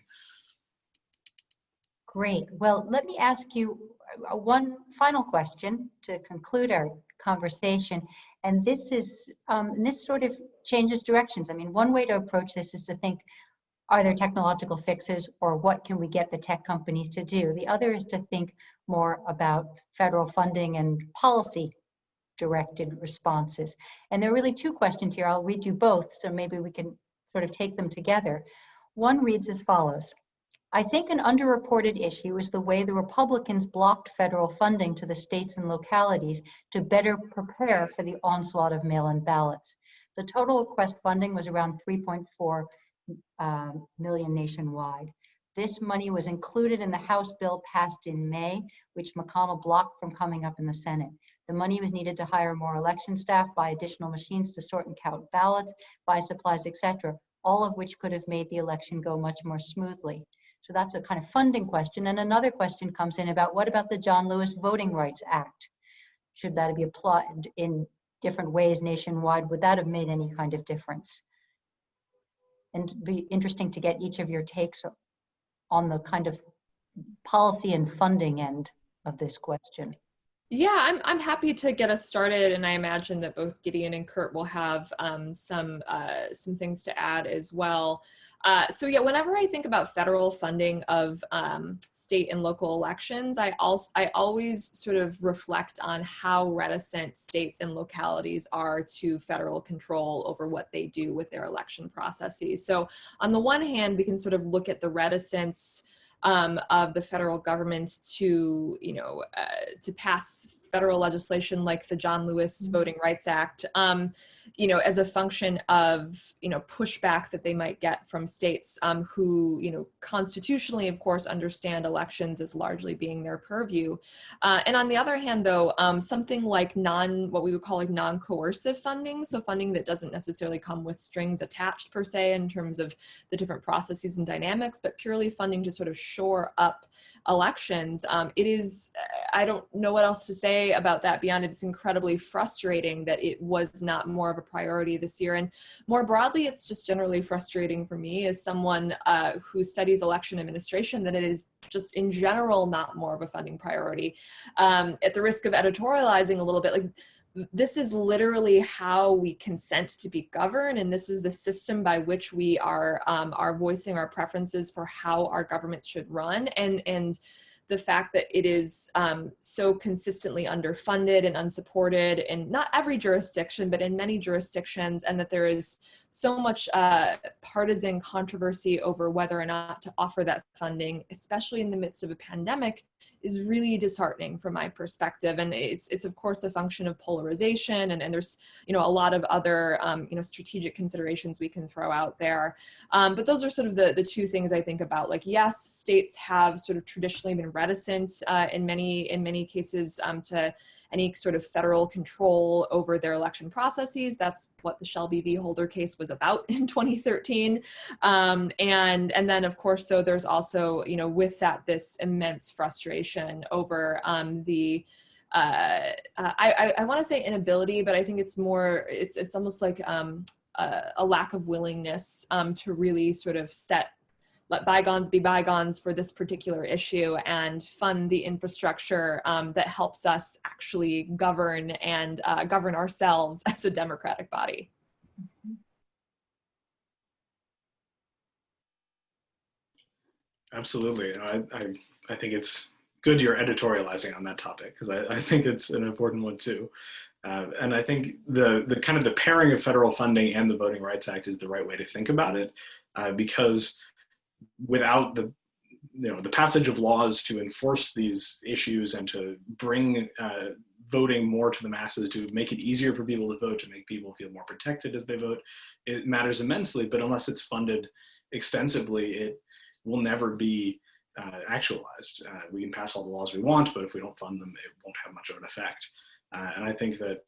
Speaker 2: Great. Well, let me ask you one final question to conclude our conversation. And this is, this sort of changes directions. I mean, one way to approach this is to think, are there technological fixes, or what can we get the tech companies to do? The other is to think more about federal funding and policy directed responses. And there are really two questions here. I'll read you both, so maybe we can sort of take them together. One reads as follows. I think an underreported issue is the way the Republicans blocked federal funding to the states and localities to better prepare for the onslaught of mail-in ballots. The total request funding was around $3.4 million nationwide. This money was included in the House bill passed in May, which McConnell blocked from coming up in the Senate. The money was needed to hire more election staff, buy additional machines to sort and count ballots, buy supplies, etc., all of which could have made the election go much more smoothly. So that's a kind of funding question. And another question comes in about, what about the John Lewis Voting Rights Act? Should that be applied in different ways nationwide? Would that have made any kind of difference? And it'd be interesting to get each of your takes on the kind of policy and funding end of this question.
Speaker 4: Yeah, I'm happy to get us started, and I imagine that both Gideon and Kurt will have some things to add as well. So yeah, whenever I think about federal funding of state and local elections, I always sort of reflect on how reticent states and localities are to federal control over what they do with their election processes. So on the one hand, we can sort of look at the reticence of the federal government to, to pass federal legislation like the John Lewis Voting Rights Act, you know, as a function of, you know, pushback that they might get from states who, you know, constitutionally, of course, understand elections as largely being their purview. And on the other hand, though, something like what we would call like non-coercive funding, so funding that doesn't necessarily come with strings attached per se in terms of the different processes and dynamics, but purely funding to sort of shore up elections. It is, I don't know what else to say about that beyond it's incredibly frustrating that it was not more of a priority this year. And more broadly, it's just generally frustrating for me as someone who studies election administration that it is just in general not more of a funding priority. At the risk of editorializing a little bit, like, this is literally how we consent to be governed, and this is the system by which we are voicing our preferences for how our government should run. And the fact that it is so consistently underfunded and unsupported in not every jurisdiction, but in many jurisdictions, and that there is so much partisan controversy over whether or not to offer that funding, especially in the midst of a pandemic, is really disheartening from my perspective. And it's of course a function of polarization, and there's, you know, a lot of other you know, strategic considerations we can throw out there. But those are sort of the two things I think about. Like, yes, states have sort of traditionally been reticent in many cases to any sort of federal control over their election processes. That's what the Shelby v. Holder case was about in 2013. And then of course, so there's also, you know, with that, this immense frustration over I want to say inability, but I think it's more, it's almost like a lack of willingness to really sort of let bygones be bygones for this particular issue and fund the infrastructure that helps us actually govern and govern ourselves as a democratic body.
Speaker 3: Absolutely. I think it's good you're editorializing on that topic, because I think it's an important one too. And I think the kind of the pairing of federal funding and the Voting Rights Act is the right way to think about it, because without the passage of laws to enforce these issues and to bring voting more to the masses, to make it easier for people to vote, to make people feel more protected as they vote, it matters immensely. But unless it's funded extensively, it will never be actualized. We can pass all the laws we want, but if we don't fund them, it won't have much of an effect. And I think that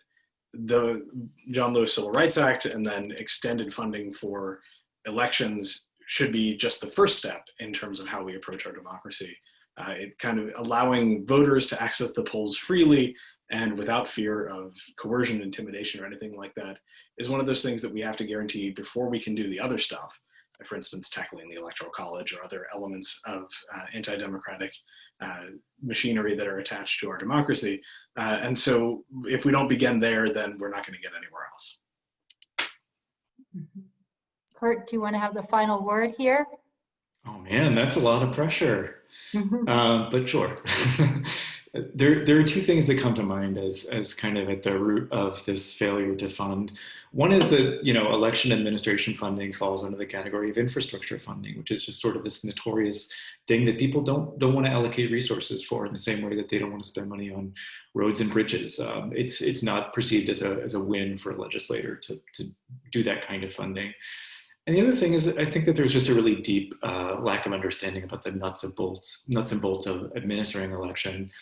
Speaker 3: the John Lewis Civil Rights Act and then extended funding for elections should be just the first step in terms of how we approach our democracy. It kind of allowing voters to access the polls freely and without fear of coercion, intimidation, or anything like that is one of those things that we have to guarantee before we can do the other stuff. For instance, tackling the Electoral College or other elements of anti-democratic machinery that are attached to our democracy. And so if we don't begin there, then we're not going to get anywhere else.
Speaker 2: Kurt, do you want to have the final word here?
Speaker 5: Oh man, that's a lot of pressure. But sure. There are two things that come to mind as kind of at the root of this failure to fund. One is that, you know, election administration funding falls under the category of infrastructure funding, which is just sort of this notorious thing that people don't want to allocate resources for, in the same way that they don't want to spend money on roads and bridges. It's not perceived as a win for a legislator to do that kind of funding. And the other thing is that I think that there's just a really deep lack of understanding about the nuts and bolts of administering election,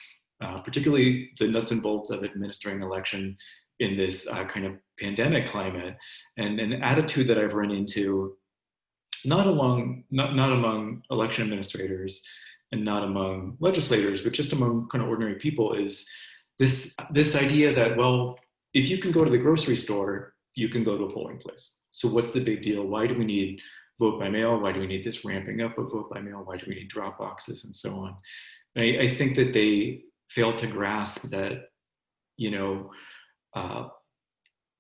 Speaker 5: particularly the nuts and bolts of administering election in this kind of pandemic climate, and an attitude that I've run into, not among election administrators and not among legislators, but just among kind of ordinary people, is this idea that, well, if you can go to the grocery store, you can go to a polling place. So what's the big deal? Why do we need vote by mail? Why do we need this ramping up of vote by mail? Why do we need drop boxes and so on? And I think that they fail to grasp that, you know,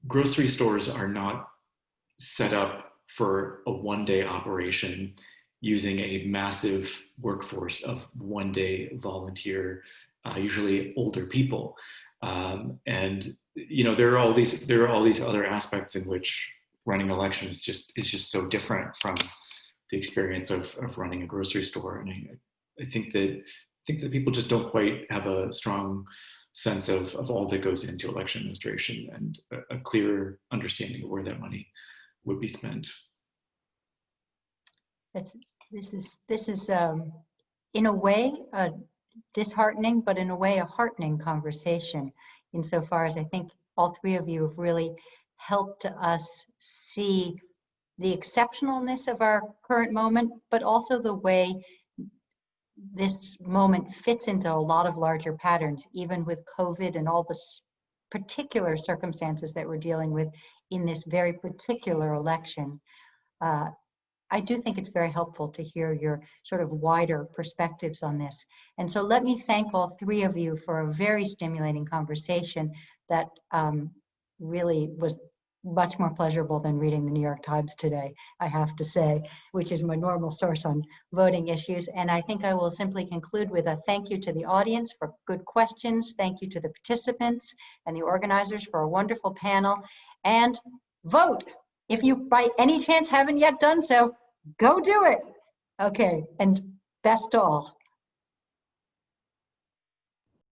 Speaker 5: grocery stores are not set up for a one-day operation using a massive workforce of one-day volunteer, usually older people. And, you know, there are all these other aspects in which running elections is just so different from the experience of running a grocery store. And I think that people just don't quite have a strong sense of all that goes into election administration and a clearer understanding of where that money would be spent.
Speaker 2: This is in a way disheartening, but in a way a heartening conversation, insofar as I think all three of you have really helped us see the exceptionalness of our current moment, but also the way this moment fits into a lot of larger patterns, even with COVID and all the particular circumstances that we're dealing with in this very particular election. I do think it's very helpful to hear your sort of wider perspectives on this. And so let me thank all three of you for a very stimulating conversation that really was much more pleasurable than reading the New York Times today, I have to say, which is my normal source on voting issues. And I think I will simply conclude with a thank you to the audience for good questions. Thank you to the participants and the organizers for a wonderful panel. And vote. If you by any chance haven't yet done so, go do it. Okay, and best all.